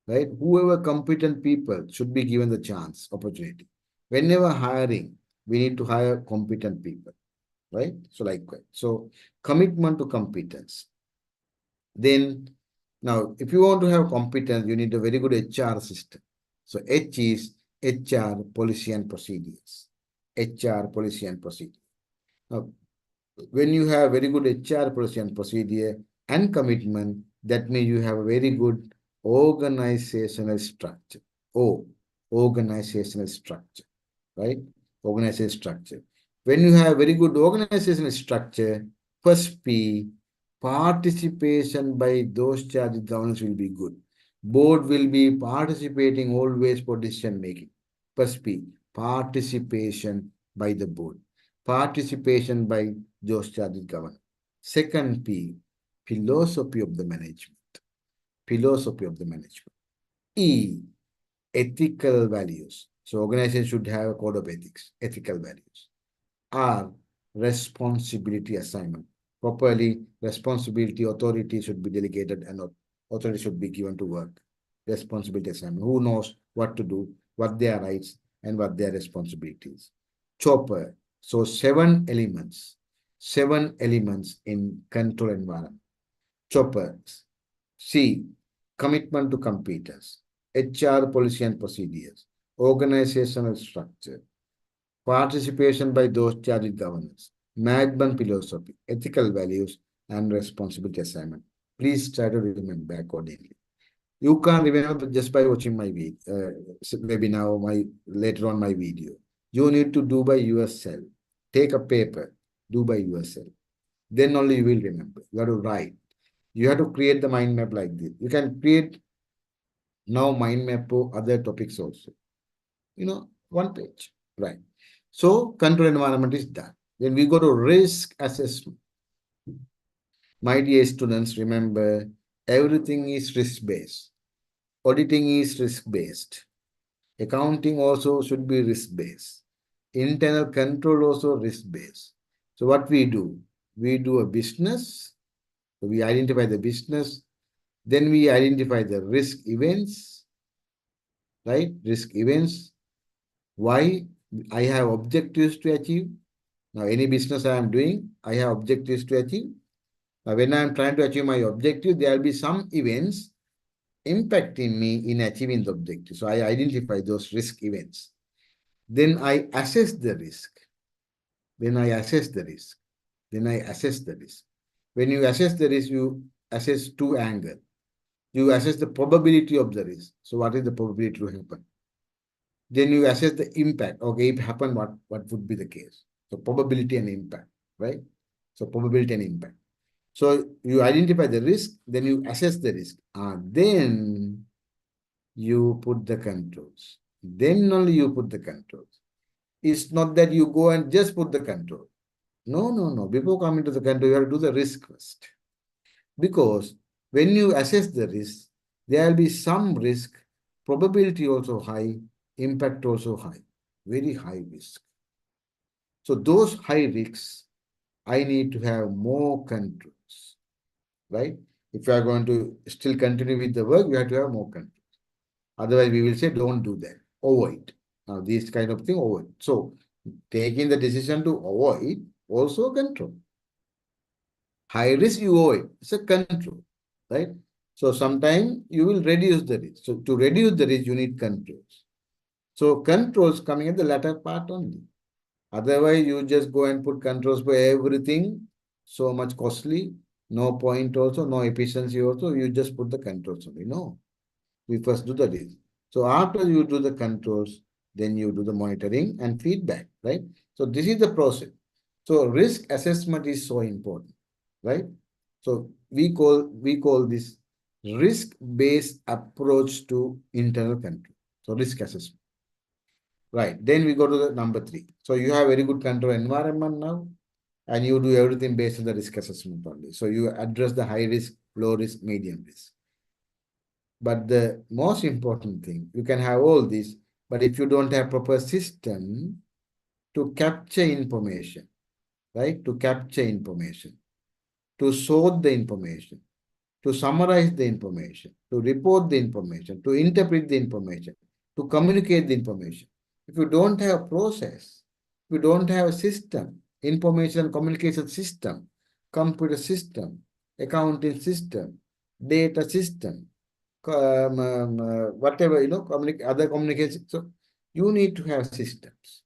Right? Whoever competent people should be given the chance, opportunity. Whenever hiring, we need to hire competent people. Right? So likewise. So commitment to competence. Then, now, if you want to have competence, you need a very good HR system. So H is HR, policy and procedures. HR, policy and procedure. Now, when you have very good HR, policy and procedure and commitment, that means you have a very good organizational structure. Organizational structure, right? Organizational structure. When you have very good organizational structure, first P, participation by those charged with governance will be good. Board will be participating always for decision making. First P, participation by the board. Participation by those charged with governance. Second P, philosophy of the management. Philosophy of the management. E, ethical values. So organization should have a code of ethics, ethical values. R, responsibility assignment. Properly, responsibility, authority should be delegated and authority should be given to work. Responsibility assignment. Who knows what to do, what their rights and what their responsibilities. Chopper. So 7 elements. 7 elements in control environment. Choppers. C, commitment to competence. HR, policy and procedures. Organizational structure. Participation by those charged with governance. Management philosophy. Ethical values and responsibility assignment. Please try to remember accordingly. You can't remember just by watching my video, maybe now later on my video. You need to do by yourself. Take a paper, do by yourself. Then only you will remember. You have to write. You have to create the mind map like this. You can create now mind map for other topics also. 1 page, right? So control environment is done. Then we go to risk assessment. My dear students, remember everything is risk-based. Auditing is risk-based. Accounting also should be risk-based. Internal control also risk-based. So what we do? we do a business. So we identify the business. Then we identify the risk events, right? Risk events. Why? I have objectives to achieve. Now, any business I am doing, I have objectives to achieve. Now, when I am trying to achieve my objective, there will be some events impacting me in achieving the objective. So I identify those risk events. Then I assess the risk. Then I assess the risk. Then I assess the risk. When you assess the risk, you assess two angles. You assess the probability of the risk. So what is the probability to happen? Then you assess the impact. Okay, if it happened, what would be the case? So probability and impact, right? So probability and impact. So you identify the risk, then you assess the risk. Then you put the controls. Then only you put the controls. It's not that you go and just put the control. No. Before coming to the control, you have to do the risk first. Because when you assess the risk, there will be some risk, probability also high, impact also high, very high risk. So those high risks, I need to have more controls, right? If you are going to still continue with the work, you have to have more controls. Otherwise, we will say, don't do that, avoid. Now, this kind of thing, avoid. So taking the decision to avoid, also control. High risk, you avoid. It's a control, right? So sometimes you will reduce the risk. So to reduce the risk, you need controls. So controls coming at the latter part only. Otherwise, you just go and put controls for everything, so much costly, no point also, no efficiency also, you just put the controls only. No, we first do the risk. So after you do the controls, then you do the monitoring and feedback, right? So this is the process. So risk assessment is so important, right? So we call this risk-based approach to internal control. So risk assessment. Right. Then we go to the number 3. So you have very good control environment now, and you do everything based on the risk assessment only. So you address the high risk, low risk, medium risk. But the most important thing, you can have all this, but if you don't have proper system to capture information, right? To capture information, to sort the information, to summarize the information, to report the information, to interpret the information, to communicate the information. If you don't have a process, if you don't have a system, information communication system, computer system, accounting system, data system, whatever, other communication. So you need to have systems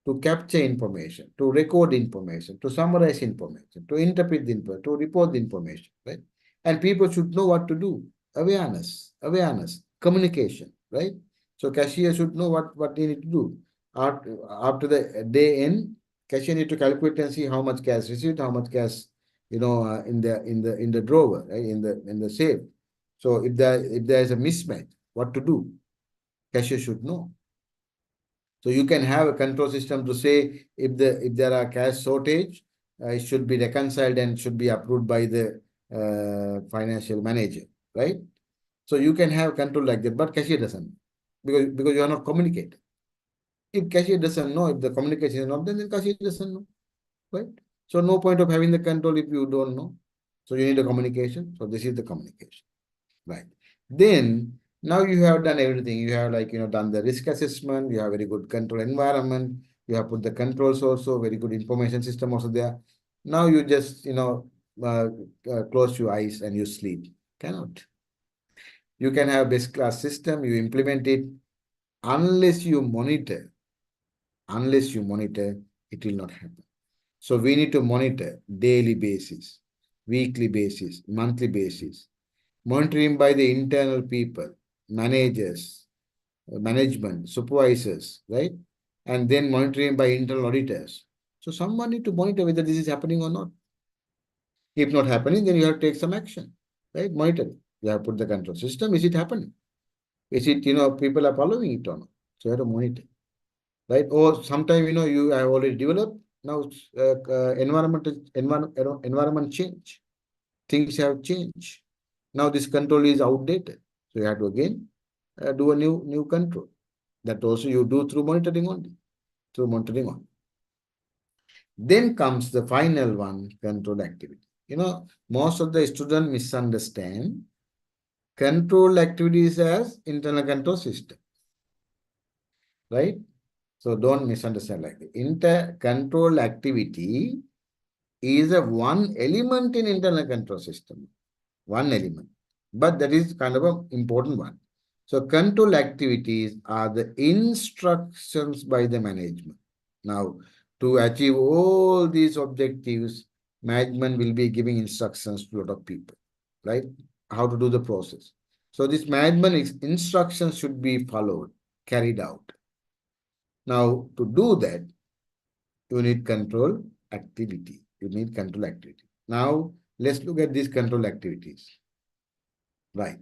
to capture information, to record information, to summarize information, to interpret the information, to report the information, right? And people should know what to do. Awareness, communication, right? So cashier should know what they need to do. After the day end, cashier need to calculate and see how much cash received, how much cash, in the drawer, right? In the safe. So if there is a mismatch, what to do? Cashier should know. So you can have a control system to say if there are cash shortage, it should be reconciled and should be approved by the financial manager, right? So you can have control like that, but cashier doesn't, because you are not communicating. If cashier doesn't know, if the communication is not, then cashier doesn't know, right? So no point of having the control if you don't know. So you need a communication. So this is the communication, right? Then now you have done everything. You have done the risk assessment. You have very good control environment. You have put the controls also, very good information system also there. Now you just, close your eyes and you sleep. Cannot. You can have best class system. You implement it. Unless you monitor, it will not happen. So we need to monitor daily basis, weekly basis, monthly basis. Monitoring by the internal people, managers, management, supervisors, right? And then monitoring by internal auditors. So someone need to monitor whether this is happening or not. If not happening, then you have to take some action, right? Monitor. You have to put the control system. Is it happening? Is it, people are following it or not? So you have to monitor, right? Or sometimes, you have already developed. Now environment change. Things have changed. Now this control is outdated. So you have to again do a new control. That also you do through monitoring only. Then comes the final one, control activity. Most of the students misunderstand control activities as internal control system, right? So don't misunderstand like that. Control activity is a one element in internal control system, one element, but that is kind of an important one. So control activities are the instructions by the management. Now, to achieve all these objectives, management will be giving instructions to a lot of people, right? How to do the process. So this management instructions should be followed, carried out. Now, to do that, you need control activity. You need control activity. Now, let's look at these control activities. Right.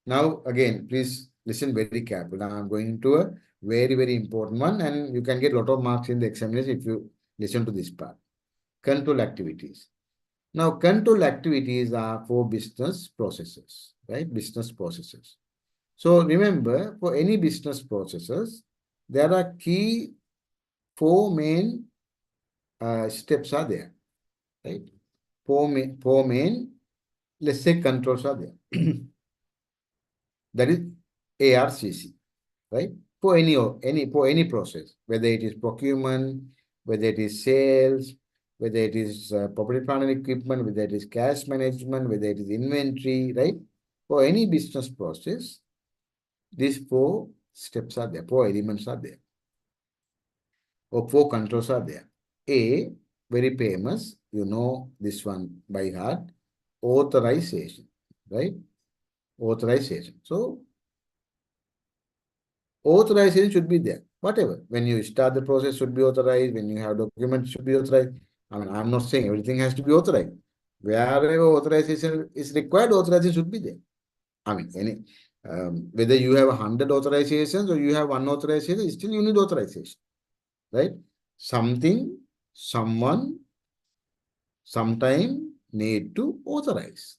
Now, again, please listen very carefully. Now, I'm going into a very, very important one, and you can get a lot of marks in the examination if you listen to this part. Control activities. Now, control activities are for business processes, right? Business processes. So, remember, for any business processes, there are key four main steps are there, right? Four main, let's say, controls are there. That is ARCC, right? For any process, whether it is procurement, whether it is sales, whether it is property, plant and equipment, whether it is cash management, whether it is inventory, right? For any business process, these four steps are there, four elements are there, or four controls are there. A, very famous, you know this one by heart, authorization, right? Authorization. So, authorization should be there. Whatever. When you start the process should be authorized. When you have documents should be authorized. I mean, I'm not saying everything has to be authorized. Wherever authorization is required, authorization should be there. I mean, whether you have 100 authorizations or you have one authorization, still you need authorization, right? Something, someone, sometime need to authorize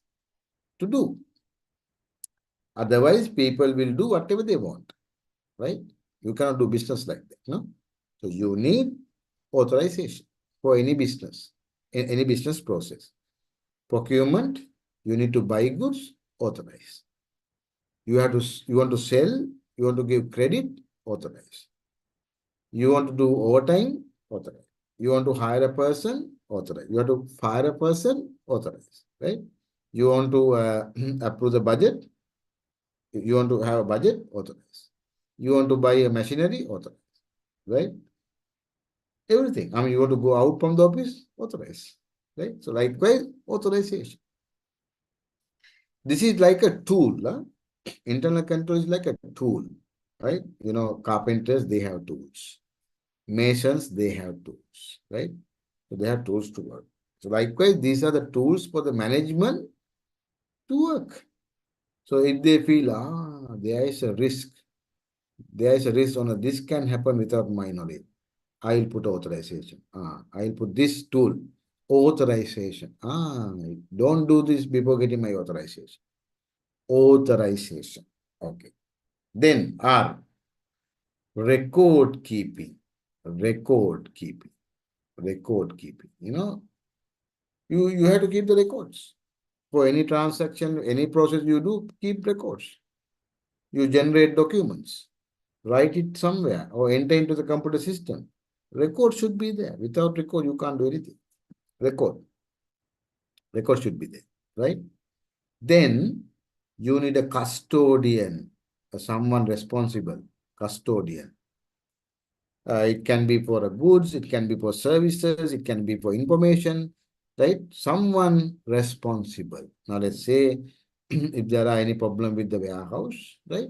to do. Otherwise, people will do whatever they want, right? You cannot do business like that, no? So you need authorization for any business, in any business process. Procurement, you need to buy goods, authorize. You want to sell, you want to give credit, authorize. You want to do overtime, authorize. You want to hire a person, authorize. You want to fire a person, authorize, right? You want to approve the budget, you want to have a budget, authorize. You want to buy a machinery, authorize, right? Everything. I mean, you want to go out from the office, authorize, right? So likewise, authorization. This is like a tool. Huh? Internal control is like a tool, right? Carpenters, they have tools. Masons, they have tools, right? So they have tools to work. So likewise, these are the tools for the management to work. So if they feel, there is a risk on this can happen without my knowledge, I'll put authorization. I'll put this tool, authorization. Don't do this before getting my authorization. Authorization. Okay. Then R, record keeping. Record keeping. Record keeping. You have to keep the records. For any transaction, any process you do, keep records. You generate documents. Write it somewhere or enter into the computer system. Record should be there. Without record, you can't do anything. Record should be there, right? Then you need a custodian, someone responsible, custodian. It can be for goods, it can be for services, it can be for information, right? Someone responsible. Now let's say if there are any problem with the warehouse, right?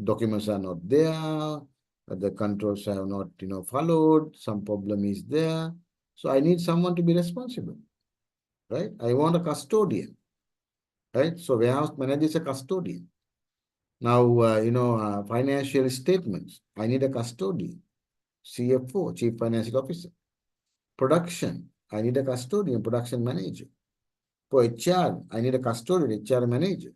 Documents are not there, the controls have not, followed, some problem is there. So I need someone to be responsible, right? I want a custodian, right? So warehouse manager is a custodian. Now, financial statements, I need a custodian, CFO, Chief Financial Officer. Production, I need a custodian, production manager. For HR, I need a custodian, HR manager.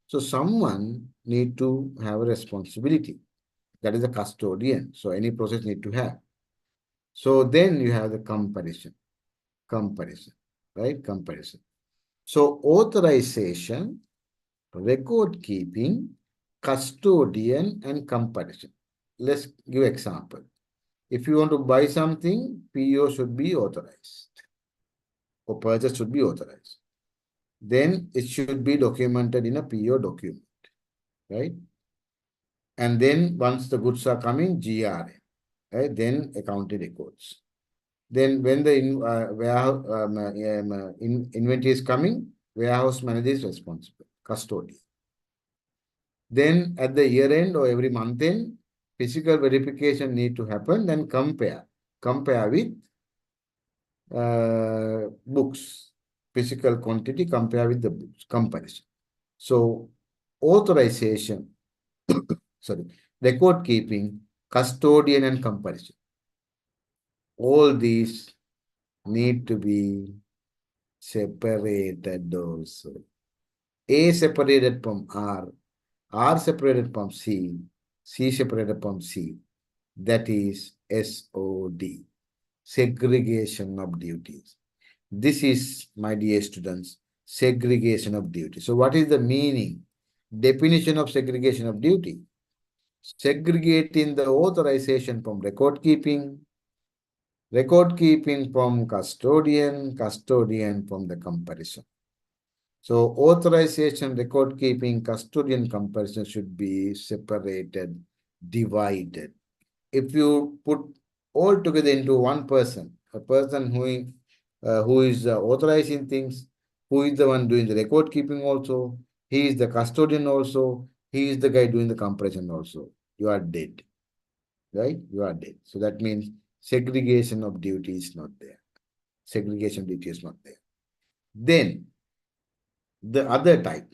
So someone need to have a responsibility. That is a custodian. So any process need to have. So then you have the comparison, right? Comparison. So authorization, record keeping, custodian, and comparison. Let's give example. If you want to buy something, PO should be authorized or purchase should be authorized. Then it should be documented in a PO document, right? And then once the goods are coming, GRA, right? Then accounting records. Then when the inventory is coming, warehouse manager is responsible, custodian. Then at the year end or every month end, physical verification need to happen, then compare with books, physical quantity, compare with the books, comparison. So authorization, sorry, record keeping, custodian and comparison. All these need to be separated also. A separated from R separated from C separated from C. That is SOD, segregation of duties. This is, my dear students, segregation of duty. So what is the meaning? Definition of segregation of duty. Segregating the authorization from record keeping from custodian from the comparison. So authorization, record keeping, custodian, comparison should be separated, divided. If you put all together into one person, a person who is authorizing things, who is the one doing the record keeping also, he is the custodian also, he is the guy doing the comparison also, you are dead, right? You are dead. So that means segregation of duty is not there. Segregation of duty is not there. Then the other type,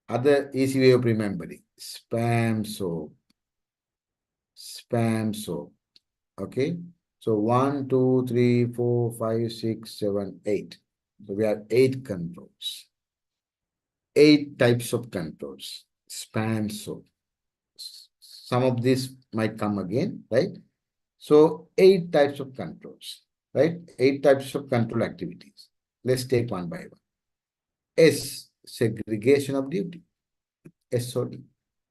other easy way of remembering, spam soap. Okay. So 1, 2, 3, 4, 5, 6, 7, 8. So we have 8 controls. 8 types of controls. Spam soap. Some of these might come again, right? So 8 types of controls, right? 8 types of control activities. Let's take one by one. S, segregation of duty. SOD.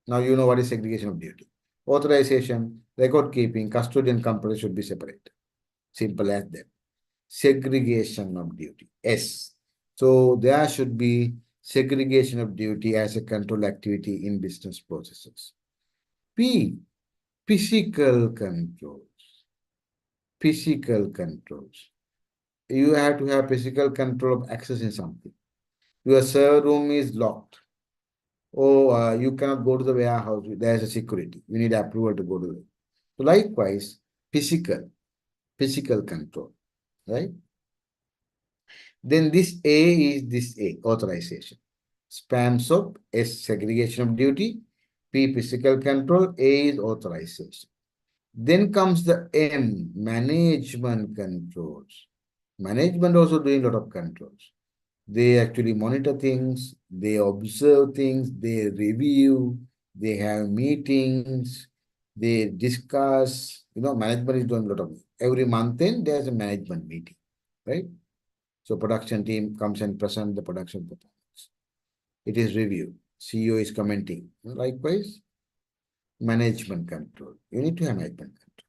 Now you know what is segregation of duty. Authorization, record keeping, custodian, comparison should be separate. Simple as that. Segregation of duty. S. So there should be segregation of duty as a control activity in business processes. P. Physical controls. Physical controls. You have to have physical control of accessing something. Your server room is locked. Or you cannot go to the warehouse. There is a security. You need approval to go to it. So likewise, physical control, right? Then this A is this A, authorization. Spam soap, S, segregation of duty. P, physical control. A is authorization. Then comes the M, management controls. Management also doing a lot of controls. They actually monitor things, they observe things, they review, they have meetings, they discuss. Management is doing a lot of, every month then there's a management meeting, right? So production team comes and present the production performance. It is reviewed. CEO is commenting. Likewise, management control. You need to have management control.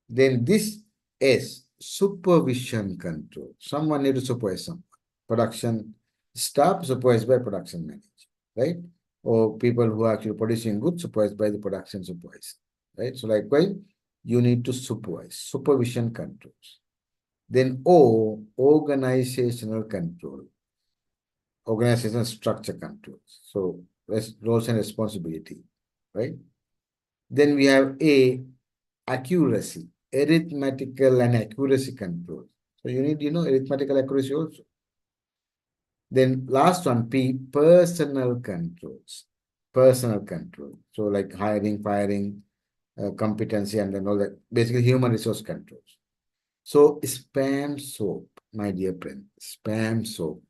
Then this is supervision control. Someone need to supervise someone. Production staff supervised by production manager, right? Or people who are actually producing goods supervised by the production supervisor, right? So likewise, you need to supervise, supervision controls. Then O, organizational control, organizational structure controls. So roles and responsibility, right? Then we have A, accuracy, arithmetical and accuracy control. So you need, arithmetical accuracy also. Then last one, P, personal controls. Personal control. So like hiring, firing, competency, and then all that. Basically human resource controls. So spam soap, my dear friend, spam soap.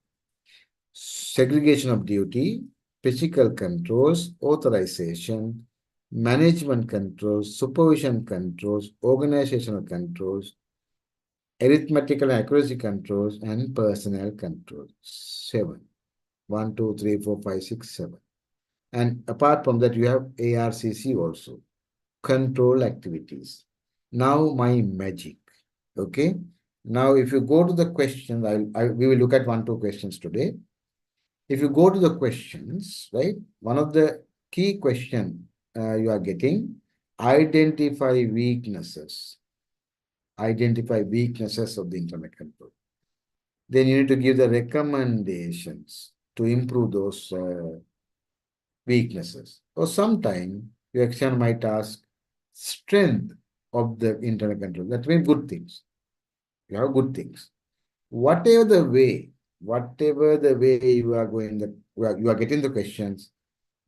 Segregation of duty, physical controls, authorization, management controls, supervision controls, organizational controls, arithmetical accuracy controls, and personnel controls. 7. 1, 2, 3, 4, 5, 6, 7. And apart from that, you have ARCC also, control activities. Now my magic, okay? Now if you go to the questions, we will look at 1, 2 questions today. If you go to the questions, right, one of the key question you are getting, identify weaknesses. Identify weaknesses of the internal control. Then you need to give the recommendations to improve those weaknesses. Or sometime your exam might ask strength of the internal control. That means good things. You have good things. Whatever the way you are going, you are getting the questions,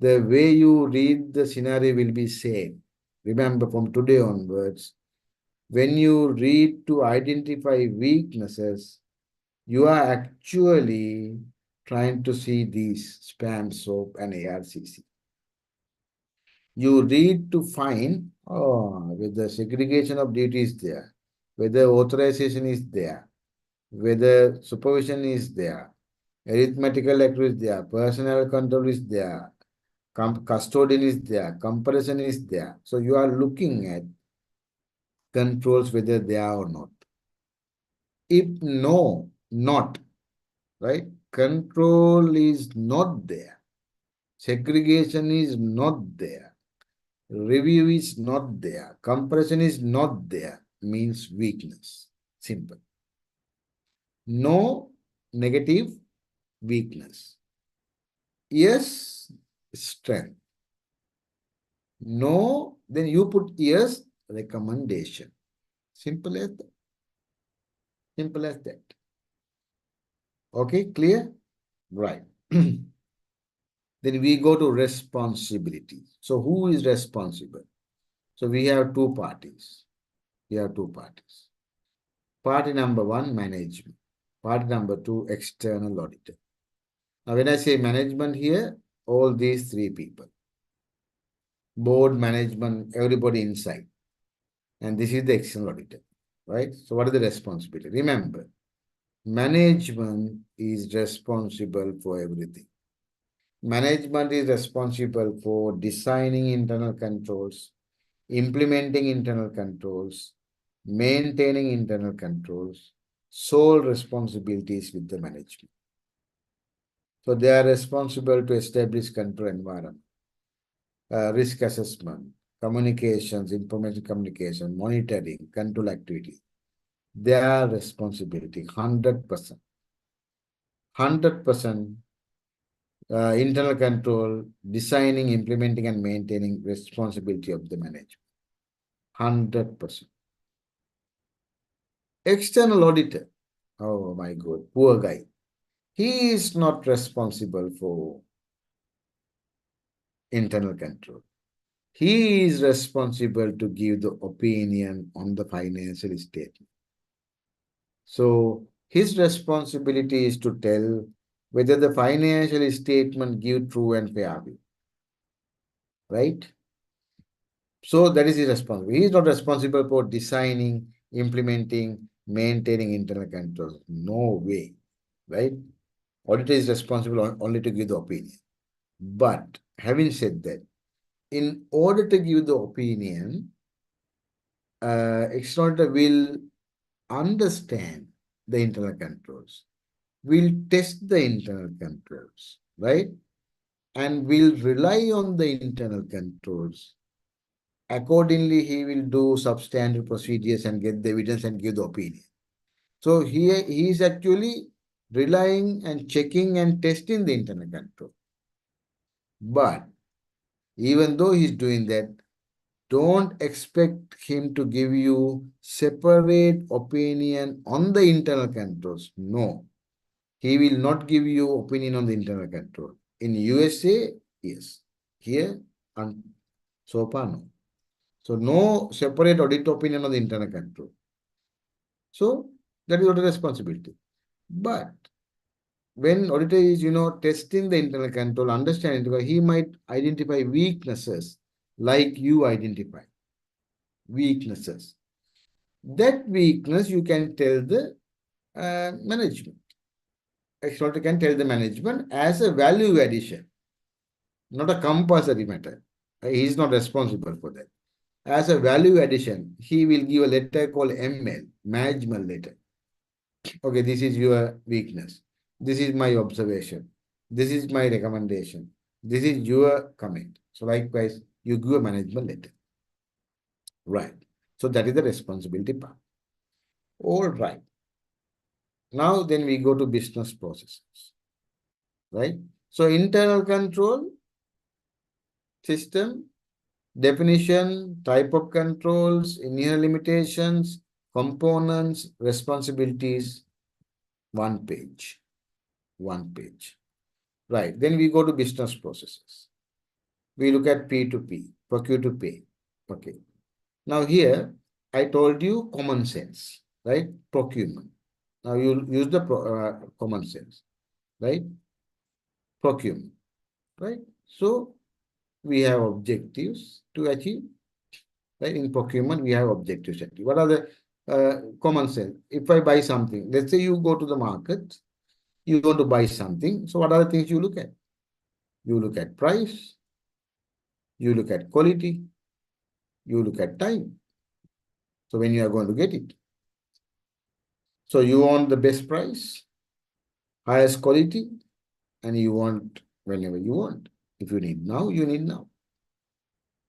the way you read the scenario will be same. Remember, from today onwards, when you read to identify weaknesses, you are actually trying to see these spam, SOAP, and ARCC. You read to find, whether segregation of duties there, whether authorization is there, whether supervision is there, arithmetical accuracy is there, personnel control is there, custodian is there, comparison is there. So you are looking at controls whether they are or not. If no, not, right? Control is not there. Segregation is not there. Review is not there. Comparison is not there. Means weakness. Simple. No, negative, weakness. Yes, strength. No, then you put yes, recommendation. Simple as that. Simple as that. Okay, clear? Right. Then we go to responsibility. So who is responsible? So we have two parties. We have two parties. Party number 1, management. Party number 2, external auditor. Now when I say management here, all these three people. Board, management, everybody inside. And this is the external auditor, right? So what is the responsibility? Remember, management is responsible for everything. Management is responsible for designing internal controls, implementing internal controls, maintaining internal controls. Sole responsibilities with the management. So they are responsible to establish control environment, risk assessment, communications, information communication, monitoring, control activity. Their responsibility, 100%. 100% internal control, designing, implementing, and maintaining responsibility of the management. 100%. External auditor. Oh my God, poor guy. He is not responsible for internal control. He is responsible to give the opinion on the financial statement. So his responsibility is to tell whether the financial statement give true and fair view. Right? So that is his responsibility. He is not responsible for designing, implementing, maintaining internal controls. No way. Right? Auditor is responsible only to give the opinion. But having said that, in order to give the opinion, external auditor will understand the internal controls, will test the internal controls, right? And will rely on the internal controls. Accordingly, he will do substandard procedures and get the evidence and give the opinion. So here he is actually relying and checking and testing the internal control. But even though he's doing that, don't expect him to give you separate opinion on the internal controls. No. He will not give you opinion on the internal control. In USA, yes. Here, so far, no. So no separate audit opinion on the internal control. So that is not a responsibility. But when auditor is, testing the internal control, understanding, he might identify weaknesses like you identify weaknesses. That weakness you can tell the management. Exploiter can tell the management as a value addition, not a compulsory matter. He is not responsible for that. As a value addition, he will give a letter called ML, management letter. Okay, this is your weakness. This is my observation. This is my recommendation. This is your comment. So likewise, you give a management letter. Right. So that is the responsibility part. All right. Now then we go to business processes. Right. So internal control system, definition, type of controls, inner limitations, components, responsibilities, one page. One page. Right. Then we go to business processes. We look at P2P, procure to pay. Okay. Now here, I told you common sense, right? Procurement. Now you use the common sense, right? Procurement, right? So we have objectives to achieve, right? In procurement, we have objectives to achieve. What are the common sense? If I buy something, let's say you go to the market, you want to buy something. So what are the things you look at? You look at price, you look at quality, you look at time. So when you are going to get it. So you want the best price, highest quality, and you want whenever you want. If you need now, you need now.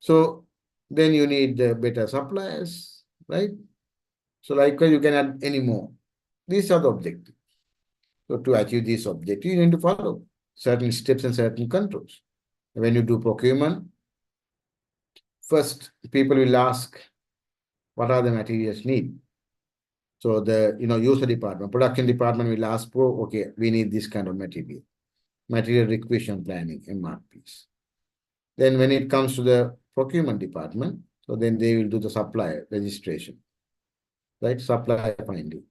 So then you need better suppliers, right? So likewise, you can add any more. These are the objectives. So to achieve this objective, you need to follow certain steps and certain controls. When you do procurement, first people will ask, what are the materials need? So the user department, production department will ask for, okay, we need this kind of material. Material requisition planning, MRPs. Then when it comes to the procurement department, so then they will do the supplier registration, right? Supplier finding,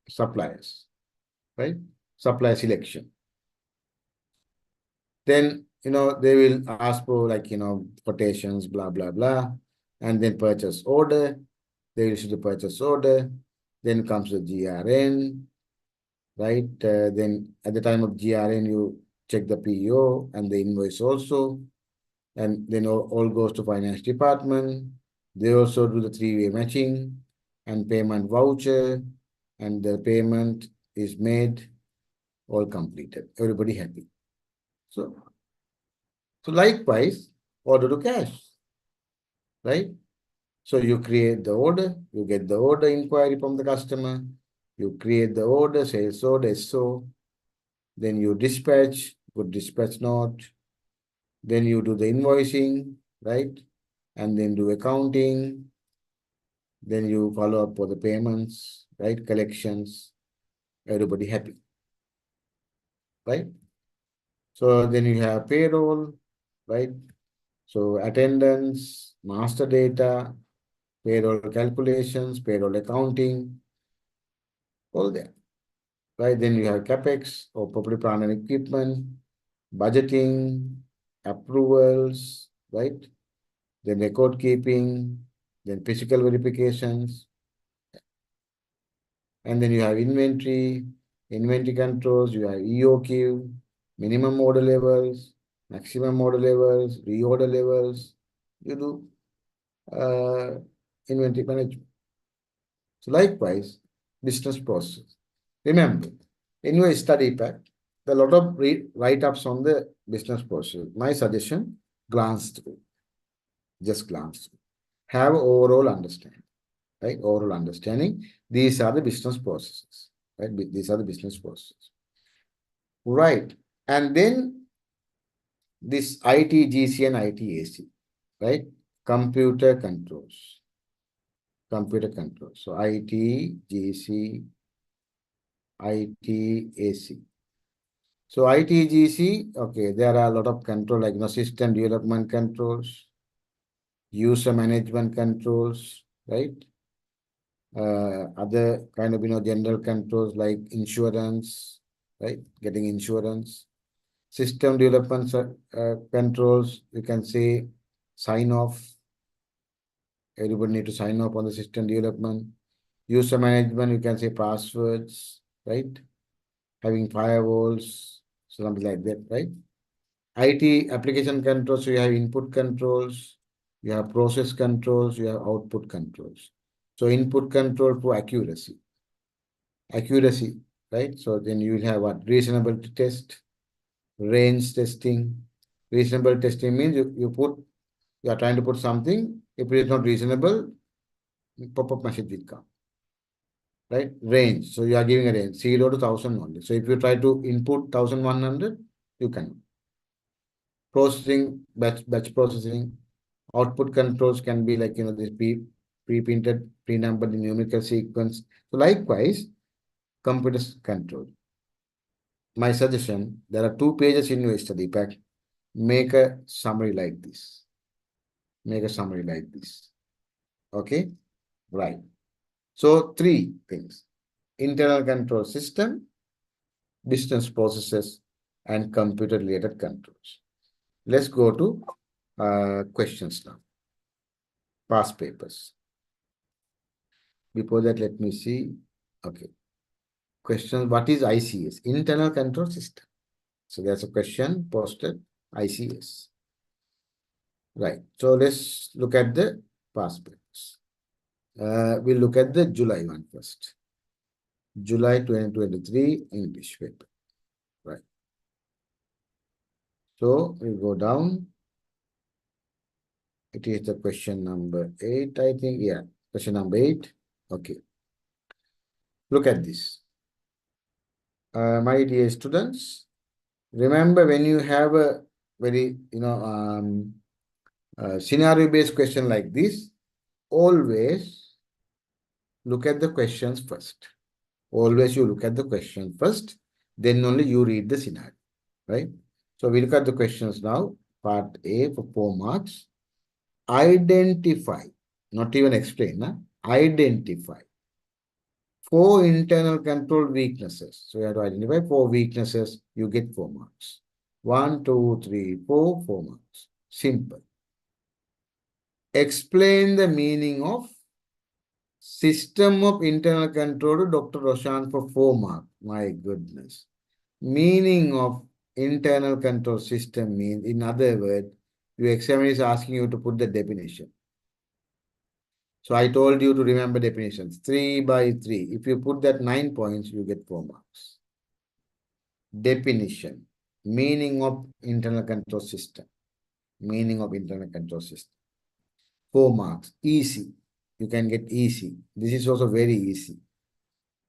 suppliers, right? Supplier selection. Then, they will ask for quotations, blah, blah, blah. And then purchase order. They will issue the purchase order. Then comes the GRN, right? Then at the time of GRN, you check the PO and the invoice also. And then all goes to finance department. They also do the three-way matching and payment voucher. And the payment is made, all completed. Everybody happy. So likewise, order to cash, right? So you create the order, you get the order inquiry from the customer, you create the order, sales order, SO, then you dispatch, put dispatch note, then you do the invoicing, right? And then do accounting, then you follow up for the payments, right? Collections, everybody happy, right? So then you have payroll, right? So attendance, master data, payroll calculations, payroll accounting, all that, right? Then you have CapEx or property, plant and equipment, budgeting, approvals, right? Then record keeping, then physical verifications. And then you have inventory controls, you have EOQ, minimum order levels, maximum order levels, reorder levels. You do inventory management. So likewise, business process. Remember, in your study pack, there are a lot of write-ups on the business process. My suggestion, glance through. Just glance through. Have overall understanding, right? Overall understanding. These are the business processes, right? These are the business processes. Right. And then this ITGC and ITAC, right? Computer controls. Computer controls. So ITGC, ITAC. So ITGC, okay, there are a lot of control like system development controls, user management controls, right? Other kind of general controls like insurance, right? Getting insurance. System development controls, you can say sign off. Everybody need to sign off on the system development. User management, you can say passwords, right? Having firewalls, something like that, right? IT application controls, so you have input controls, you have process controls, you have output controls. So input control for accuracy. Accuracy, right? So then you will have what? Reasonable test, range testing. Reasonable testing means you are trying to put something. If it is not reasonable, pop-up message will come. Right? Range. So you are giving a range, 0 to 1000 only. So if you try to input 1100, you can. Processing, batch processing. Output controls can be like, this pre-printed, pre-numbered numerical sequence. So likewise, computer control. My suggestion, there are 2 pages in your study pack. Make a summary like this. Make a summary like this. Okay? Right. So 3 things. Internal control system, business processes, and computer-related controls. Let's go to questions now. Past papers. Before that, let me see. Okay. Question, what is ICS? Internal control system. So there's a question posted, ICS. Right. So let's look at the past papers. We'll look at the July one first. July 2023 English paper. Right. So we go down. It is the question number 8, I think. Yeah, question number 8. Okay. Look at this. My dear students, remember when you have a very, scenario-based question like this, always look at the questions first. Always you look at the question first, then only you read the scenario, right? So we look at the questions now. Part A for 4 marks. Identify, not even explain, identify 4 internal control weaknesses. So you have to identify 4 weaknesses, you get 4 marks. 1, 2, 3, 4, 4 marks. Simple. Explain the meaning of system of internal control to Dr. Roshan for 4 marks. My goodness. Meaning of internal control system means, in other words, your examiner is asking you to put the definition. So I told you to remember definitions. 3 by 3. If you put that 9 points, you get 4 marks. Definition. Meaning of internal control system. Meaning of internal control system. 4 marks. Easy. You can get easy. This is also very easy.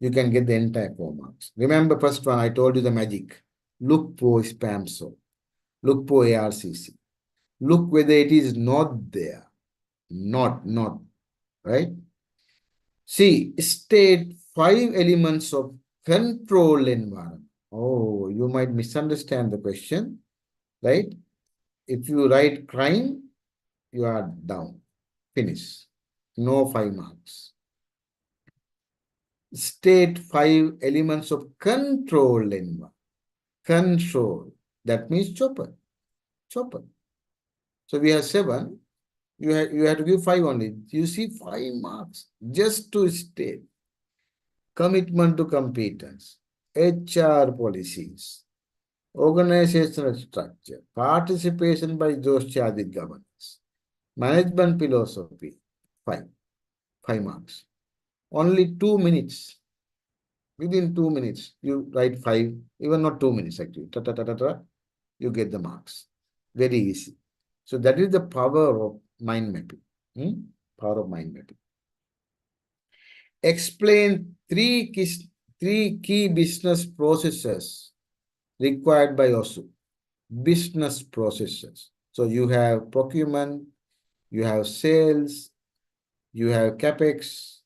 You can get the entire 4 marks. Remember first one, I told you the magic. Look for spam so. Look for ARCC. Look whether it is not there. Not. Right? See, state 5 elements of control environment. Oh, you might misunderstand the question, right? If you write crime, you are down. Finish. No 5 marks. State 5 elements of control environment. Control. That means chopper. Chopper. So we have 7. You have to give 5 only. You see 5 marks just to state. Commitment to competence. HR policies. Organizational structure. Participation by those charged with governance. Management philosophy. 5. 5 marks. Only 2 minutes. Within 2 minutes, you write 5. Even not 2 minutes actually. You get the marks. Very easy. So that is the power of mind mapping. Power of mind mapping. Explain 3 key business processes required by OSU. Business processes. So you have procurement, you have sales, you have capex,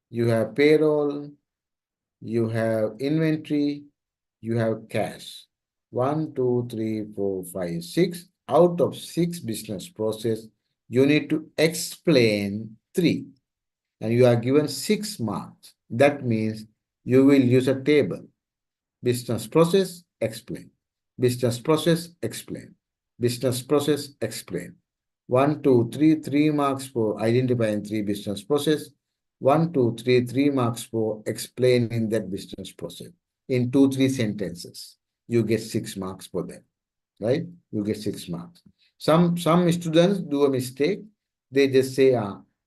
you have payroll, you have inventory, you have cash. 1, 2, 3, 4, 5, 6. Out of 6 business process, you need to explain 3. And you are given 6 marks. That means you will use a table. Business process, explain. Business process, explain. Business process, explain. 1, 2, 3, 3 marks for identifying 3 business process. 1, 2, 3, 3 marks for explaining that business process. In 2, 3 sentences, you get 6 marks for that, right? You get 6 marks. Some students do a mistake. They just say,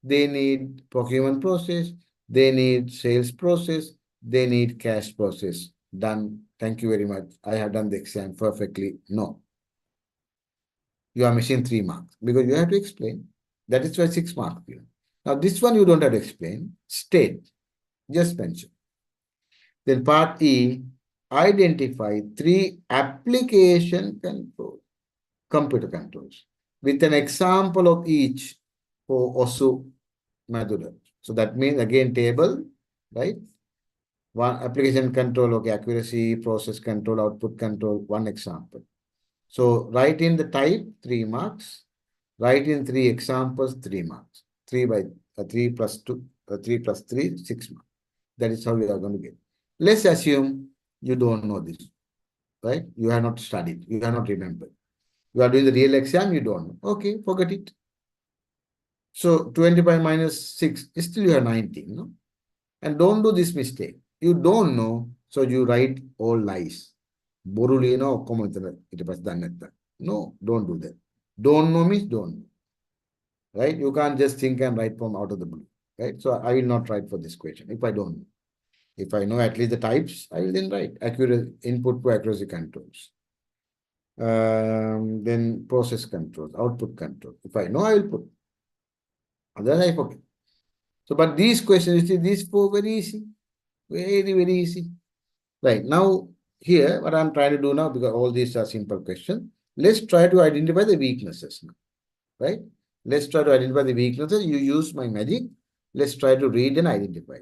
they need procurement process, they need sales process, they need cash process. Done. Thank you very much. I have done the exam perfectly. No. You are missing 3 marks because you have to explain. That is why 6 marks given. Now, this one you don't have to explain. State. Just mention. Then part E, identify 3 application controls, computer controls, with an example of each for OSU Madura. So that means again table, right? One application control, okay, accuracy, process control, output control, one example. So write in the type 3 marks, write in 3 examples, 3 marks. 3 plus 2, 3 plus 3, 6 marks. That is how we are going to get. Let's assume you don't know this, right? You have not studied, you have not remembered. You are doing the real exam, you don't know. Okay, forget it. So 25 minus 6, still you have 19, no? And don't do this mistake. You don't know, so you write all lies. No, don't do that. Don't know means don't know. Right? You can't just think and write from out of the blue. Right? So I will not write for this question if I don't know. If I know at least the types, I will then write accurate input to accuracy controls. Then process controls, output control. If I know, I will put. Otherwise, I forget. So, but these questions, you see, these 4 very easy. Very, very easy. Right. Now, here, what I'm trying to do now, because all these are simple questions, let's try to identify the weaknesses now. Right? Let's try to identify the weaknesses. You use my magic. Let's try to read and identify.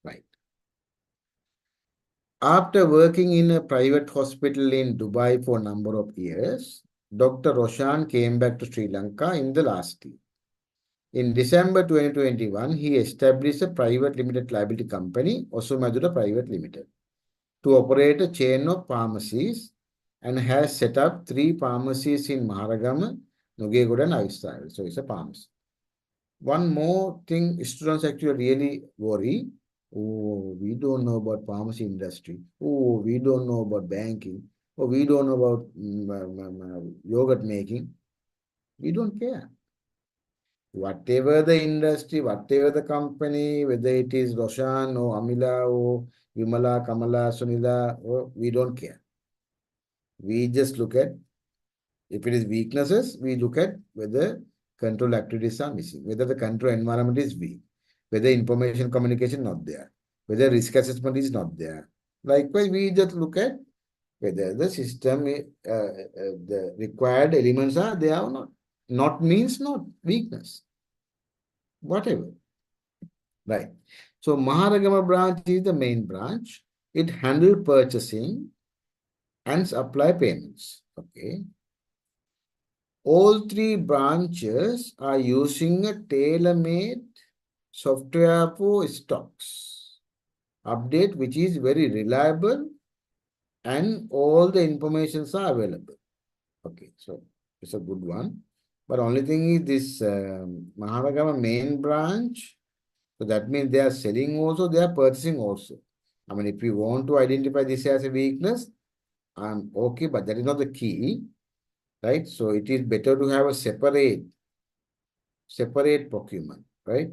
Right. After working in a private hospital in Dubai for a number of years, Dr. Roshan came back to Sri Lanka in the last year. In December 2021, he established a private limited liability company, Osumadura Private Limited, to operate a chain of pharmacies and has set up 3 pharmacies in Maharagama, Nugegoda and Avisara. So it's a pharmacy. One more thing, students actually really worry. Oh, we don't know about pharmacy industry. Oh, we don't know about banking. Oh, we don't know about yogurt making. We don't care. Whatever the industry, whatever the company, whether it is Roshan or Amila or Vimala, Kamala, Sunila, we don't care. We just look at, if it is weaknesses, we look at whether control activities are missing, whether the control environment is weak, whether information communication not there, whether risk assessment is not there. Likewise, we just look at whether the system, the required elements are there or not. Not means not, weakness. Whatever. Right. So Maharagama branch is the main branch. It handles purchasing and supply payments. Okay. All 3 branches are using a tailor-made software for stocks update, which is very reliable and all the informations are available. Okay, so it's a good one. But only thing is this Maharagama main branch, so that means they are selling also, they are purchasing also. I mean, if you want to identify this as a weakness, okay, but that is not the key, right? So it is better to have a separate procurement, right?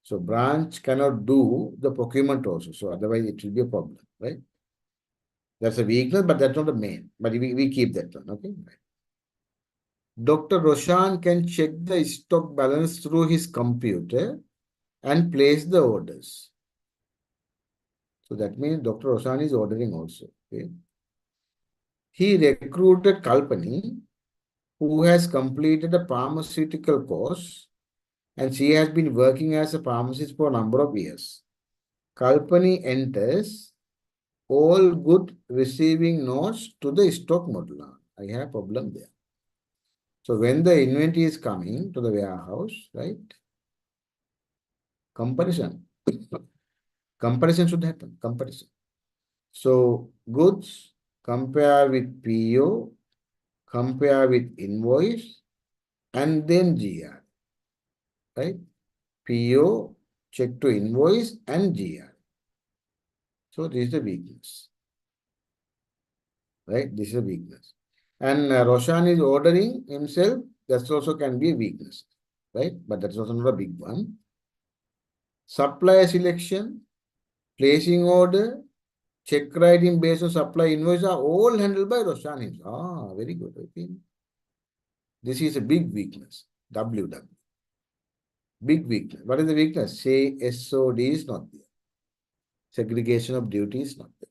So branch cannot do the procurement also. So otherwise it will be a problem, right? That's a weakness, but that's not the main. But we keep that one, okay? Right. Dr. Roshan can check the stock balance through his computer and place the orders. So that means Dr. Roshan is ordering also. Okay? He recruited Kalpani, who has completed a pharmaceutical course, and she has been working as a pharmacist for a number of years. Kalpani enters all good receiving notes to the stock modular. I have a problem there. So when the inventory is coming to the warehouse, right? Comparison. Comparison should happen. Comparison. So goods, compare with PO, compare with invoice, and then GR, right? PO, check to invoice, and GR. So this is the weakness, right? This is a weakness. And Roshan is ordering himself. That also can be a weakness, right? But that's also not a big one. Supplier selection, placing order, check writing based on supply invoice are all handled by Roshan himself. Ah, very good. I think this is a big weakness. WW. Big weakness. What is the weakness? Say SOD is not there. Segregation of duty is not there.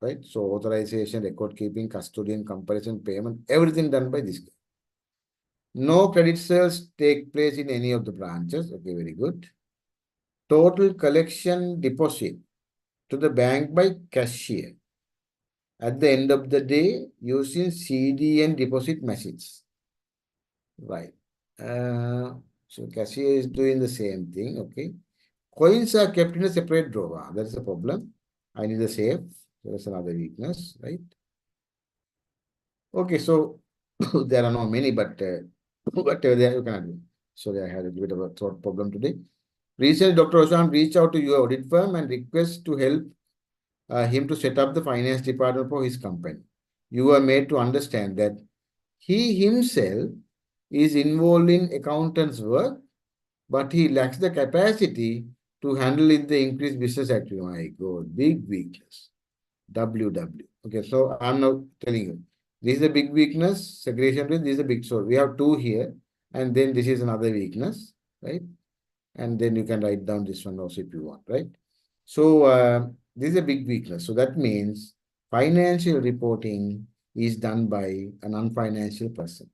Right? So authorization, record keeping, custodian, comparison, payment, everything done by this guy. No credit sales take place in any of the branches. Okay, very good. Total collection deposit to the bank by cashier at the end of the day using CD and deposit machines. Right. So cashier is doing the same thing. Okay. Coins are kept in a separate drawer. That's the problem. I need a safe. That's another weakness, right? Okay, so there are not many, but whatever there you cannot do. Sorry, I had a bit of a throat problem today. Recently, Dr. Oshan reached out to your audit firm and request to help him to set up the finance department for his company. You were made to understand that he himself is involved in accountant's work, but he lacks the capacity to handle the increased business activity. My God, big weakness. WW. Okay, so I'm now telling you. This is a big weakness, segregation risk, this is a big source. We have two here, and then this is another weakness, right? And then you can write down this one also if you want, right? So this is a big weakness. So that means financial reporting is done by a non-financial person.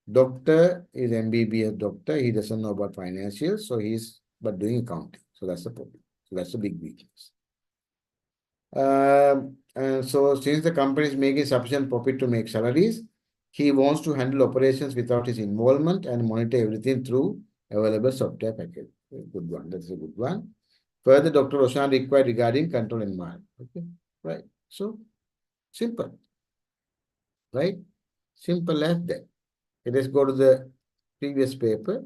Doctor is MBBS doctor. He doesn't know about financials, so he's but doing accounting. So that's the problem. So that's a big weakness. And so since the company is making sufficient profit to make salaries, he wants to handle operations without his involvement and monitor everything through available software package. Good one. That's a good one. Further, Dr. Roshan required regarding control environment. Okay, right. So simple, right? Simple as that. Okay, let's go to the previous paper.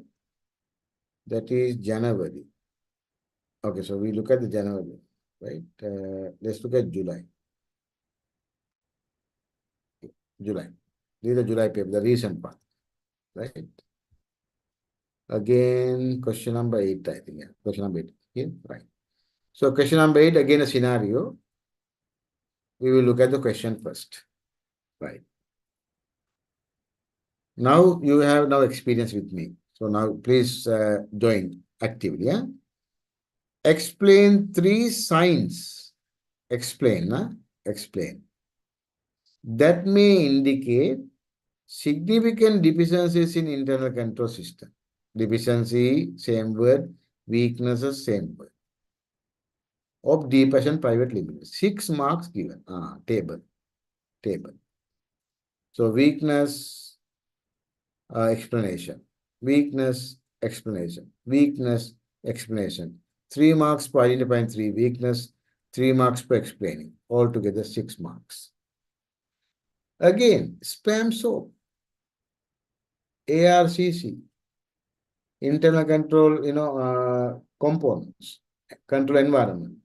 That is January. Okay, so we look at the January, right? Let's look at July. July. This is the July paper, the recent part, right? Again, question number 8, I think. Yeah, question number 8. Yeah, right. So question number 8, again a scenario. We will look at the question first. Right. Now you have now experience with me. So now please join actively. Yeah. Explain 3 signs. Explain. Explain. That may indicate significant deficiencies in internal control system. Deficiency, same word. Weaknesses, same word. Of deep and private limited. 6 marks given. Table. So weakness, explanation. Weakness, explanation. Weakness, explanation. 3 marks for identifying 3 weakness. 3 marks for explaining. Altogether 6 marks. Again, spam soap. ARCC. Internal control, components. Control environment.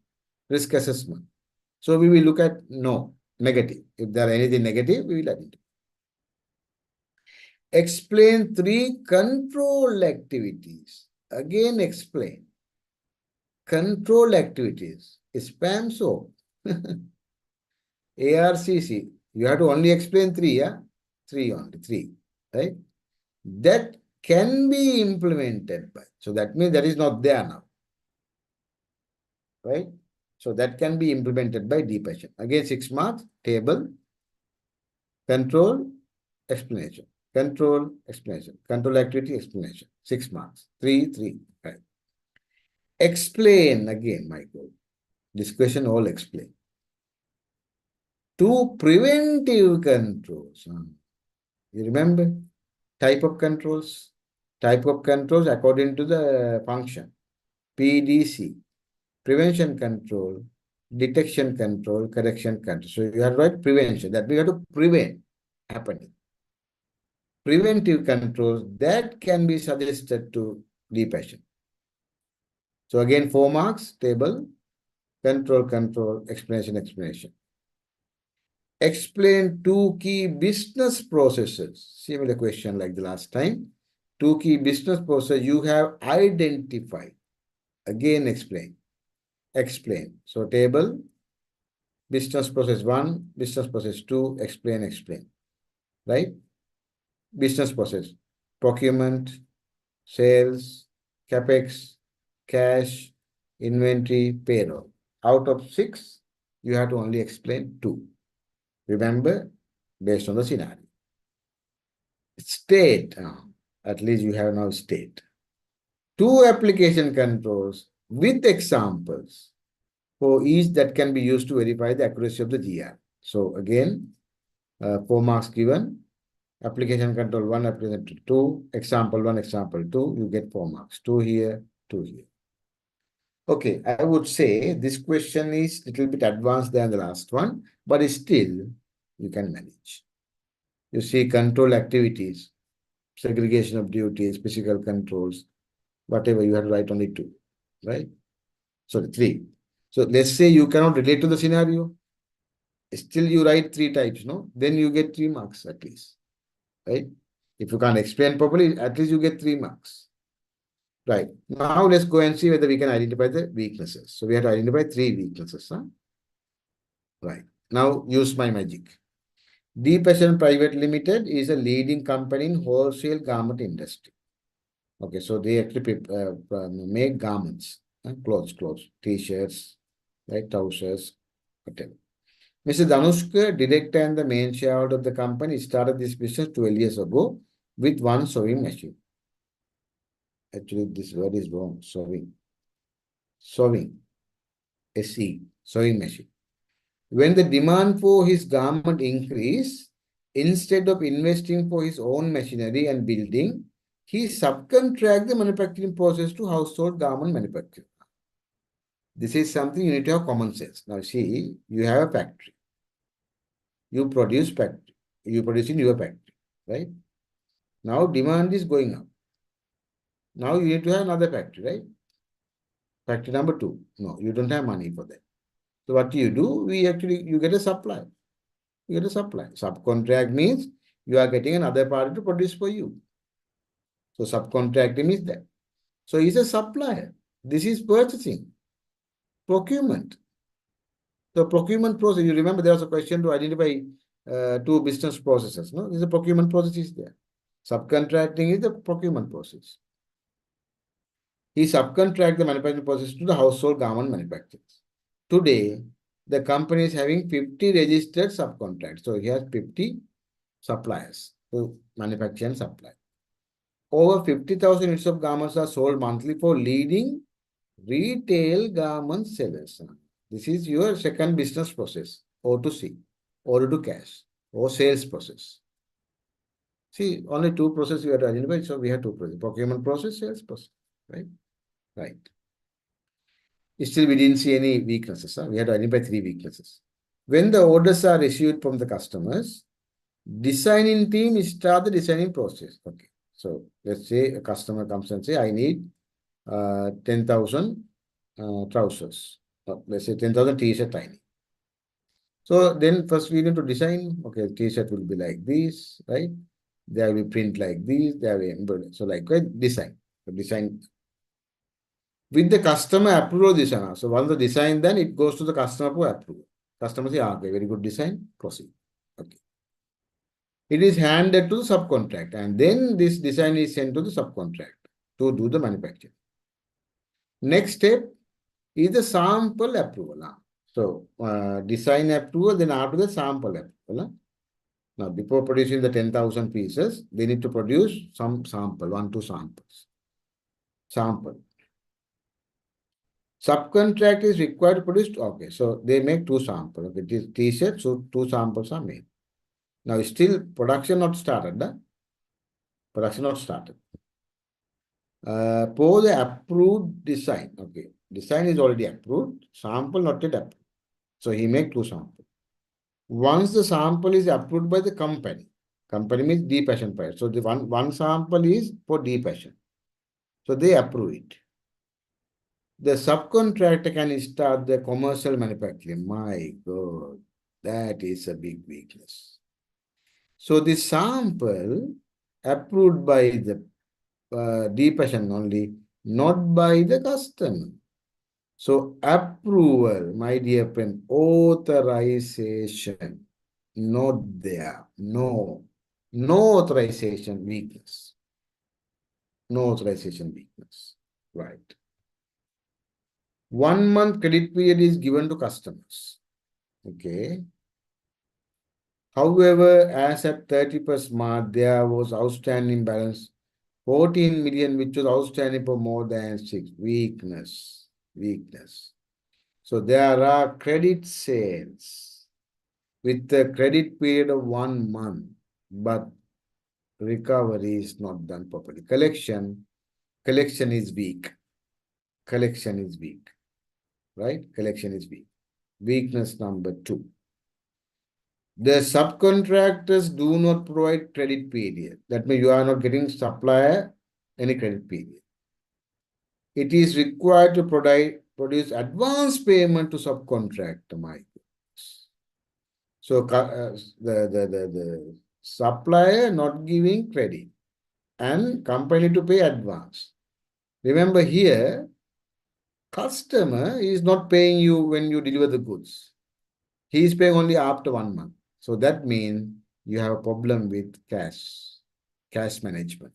Risk assessment. So we will look at negative. If there are anything negative, we will identify. Explain 3 control activities. Again, explain. Control activities. Spam soap. ARCC. You have to only explain 3, yeah? 3 only, 3. Right? That can be implemented by. So that means that is not there now. Right? So that can be implemented by depression. Again, 6 marks, table, control, explanation. Control, explanation. Control activity, explanation. 6 marks. 3, 3. Right. Explain again, Michael. This question all explain. 2 preventive controls. You remember? Type of controls. Type of controls according to the function. PDC. Prevention control, detection control, correction control. So you have right prevention. That we have to prevent happening. preventive controls that can be suggested to D-patient. So again, 4 marks, table, control, explanation. Explain 2 key business processes. Similar question like the last time. 2 key business processes you have identified. Again, explain. So table, business process 1, business process 2, explain. Right? Business process, procurement, sales, capex, cash, inventory, payroll. Out of 6, you have to only explain 2. Remember, based on the scenario. State, at least you have now state. 2 application controls with examples for each that can be used to verify the accuracy of the GR. So again, 4 marks given. Application control 1, application 2, example 1, example 2, you get 4 marks. 2 here, 2 here. Okay, I would say this question is a little bit advanced than the last one, but still you can manage. You see control activities, segregation of duties, physical controls, whatever, you have to write only 2, right? Sorry, 3. So let's say you cannot relate to the scenario. Still you write 3 types, no? Then you get 3 marks at least. Right? If you can't explain properly, at least you get 3 marks. Right. Now let's go and see whether we can identify the weaknesses. So we have to identify 3 weaknesses. Right. Now use my magic. D-Passion Private Limited is a leading company in wholesale garment industry. Okay, so they actually make garments, clothes, t-shirts, right, trousers, whatever. Mr. Dhanushka, director and the main shareholder of the company, started this business 12 years ago with 1 sewing machine. Actually, this word is wrong. Sewing. SE, sewing machine. When the demand for his garment increased, instead of investing for his own machinery and building, he subcontracted the manufacturing process to household garment manufacturer. This is something you need to have common sense. Now see, you have a factory. You produce in your factory, right? Now demand is going up. Now you need to have another factory, right? Factory number 2. No, you don't have money for that. So what do? You get a supply. You get a supply. Subcontract means you are getting another party to produce for you. So subcontracting is that. So he's a supplier. This is purchasing. Procurement. The procurement process, you remember there was a question to identify 2 business processes. No, this is a procurement process is there. Subcontracting is the procurement process. He subcontracts the manufacturing process to the household garment manufacturers. Today, the company is having 50 registered subcontracts. So he has 50 suppliers to manufacture and supply. Over 50,000 units of garments are sold monthly for leading retail garment sellers. This is your second business process, O2C, order to cash, or sales process. See, only 2 processes you have to identify. So we have 2 processes, procurement process, sales process, right? Right. Still, we didn't see any weaknesses. We had to identify 3 weaknesses. When the orders are received from the customers, designing team start the designing process. Okay. So let's say a customer comes and say, I need 10,000 trousers. Let's say 10,000 t-shirt I need. So then first we need to design. Okay, t-shirt will be like this, right? There will be print like this. There will be embroidery. So likewise, design. So design. With the customer approval design. So once the design, then it goes to the customer for approval. Customer say, okay, very good design, proceed. Okay. It is handed to the subcontract, and then this design is sent to the subcontract to do the manufacturing. Next step is the sample approval. So design approval, then after the sample approval. Now, before producing the 10,000 pieces, they need to produce some sample, 1, 2 samples. Sample. Subcontract is required to produce. Okay, so they make 2 samples. Okay, t-shirt, so 2 samples are made. Now, still production not started. Production not started. For the approved design. Okay, design is already approved. Sample not yet approved. So he make 2 samples. Once the sample is approved by the company, Company means D-passion price. So the one sample is for D-passion. So they approve it. The subcontractor can start the commercial manufacturing. My God, that is a big weakness. So the sample approved by the D-passion only, not by the customer. So approval, my dear friend, authorization, not there. No authorization weakness. No authorization weakness. Right. 1 month credit period is given to customers. Okay. However, as at 31st March, there was outstanding balance 14 million, which was outstanding for more than 6. Weakness. So there are credit sales with a credit period of 1 month, but recovery is not done properly. Collection is weak. Right? Collection is weak. Weakness number 2. The subcontractors do not provide credit period. That means you are not getting supplier any credit period. It is required to produce advance payment to subcontractor, my goodness. So the supplier not giving credit and company to pay advance. Remember here, customer is not paying you when you deliver the goods. He is paying only after 1 month. So that means you have a problem with cash management.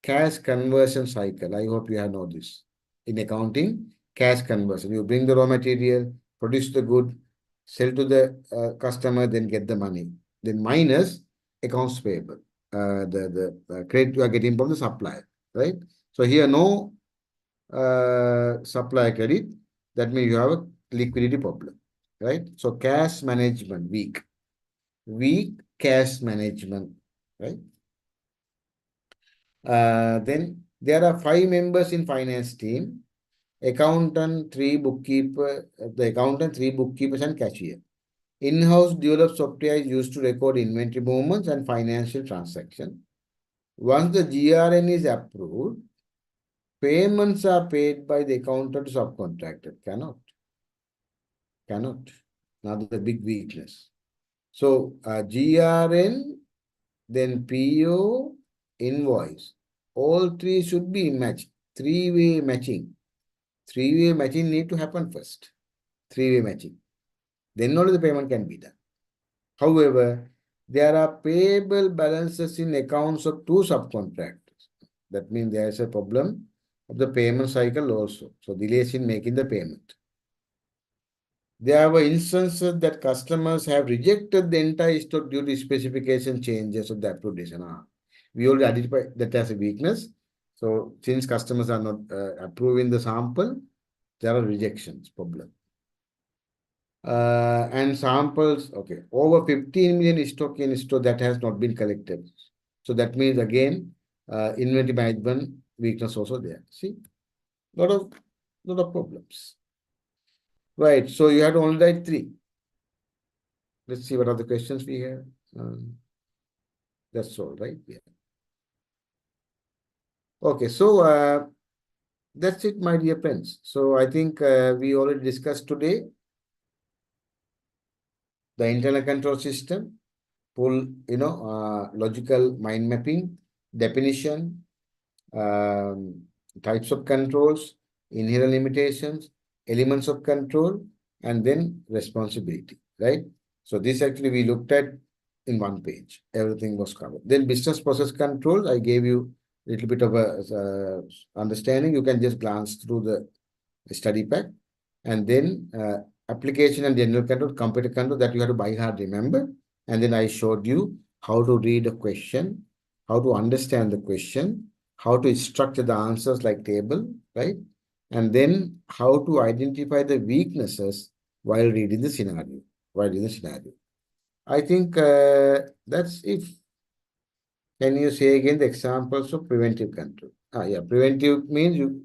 Cash conversion cycle. I hope you have known this. In accounting, cash conversion. You bring the raw material, produce the good, sell to the customer, then get the money. Then minus accounts payable. The credit you are getting from the supplier. Right? So here no supplier credit. That means you have a liquidity problem. Right? So cash management, weak cash management, right? Then there are 5 members in finance team, accountant, 3 bookkeeper, the accountant, 3 bookkeepers and cashier. In-house developed software is used to record inventory movements and financial transactions. Once the GRN is approved, payments are paid by the accountant to subcontractor. Cannot. Another big weakness. So GRN, then PO, invoice. All 3 should be matched. 3-way matching. 3-way matching need to happen first. 3-way matching. Then only the payment can be done. However, there are payable balances in accounts of 2 subcontractors. That means there is a problem of the payment cycle also. So delays in making the payment. There were instances that customers have rejected the entire stock due to specification changes of the approved design. We already identified that as a weakness. So since customers are not approving the sample, there are rejections problem. And samples, okay, over 15 million stock in store that has not been collected. So that means again, inventory management weakness also there. See, lot of problems. Right, so you had to only write 3. Let's see what are the questions we have. That's all, right? Yeah. Okay, so that's it, my dear friends. So I think we already discussed today the internal control system, full, logical mind mapping, definition, types of controls, inherent limitations, elements of control, and then responsibility, right? So this actually we looked at in 1 page. Everything was covered. Then business process controls, I gave you a little bit of a understanding. You can just glance through the study pack. And then application and general control, computer control, that you have to by heart remember. And then I showed you how to read a question, how to understand the question, how to structure the answers like table, right? And then how to identify the weaknesses while reading the scenario. I think that's it. Can you say again the examples of preventive control? Yeah, preventive means you,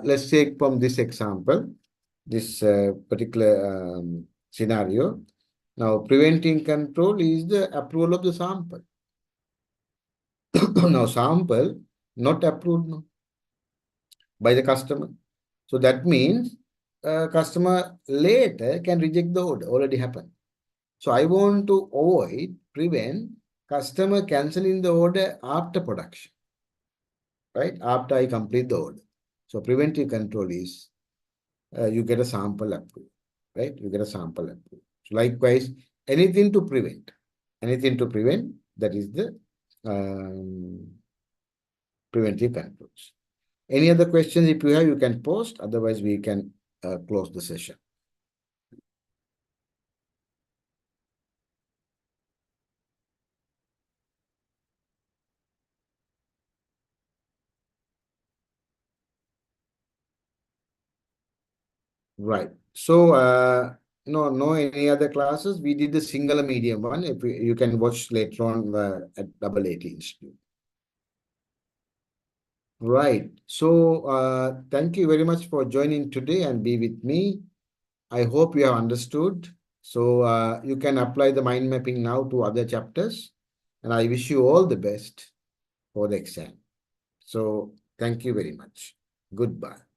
let's take from this example, this particular scenario. Now, preventing control is the approval of the sample. Now sample not approved no, by the customer. So that means customer later can reject the order. Already happened. So I want to prevent customer cancelling the order after production, right? After I complete the order. So preventive control is you get a sample approved, right? You get a sample approved. So likewise, anything to prevent, that is the preventive controls. Any other questions if you have, you can post. Otherwise, we can close the session. Right. So, no any other classes. We did the single medium one. If you can watch later on at AAT Institute. Right. So, thank you very much for joining today and be with me. I hope you have understood. So, you can apply the mind mapping now to other chapters. And I wish you all the best for the exam. So, thank you very much. Goodbye.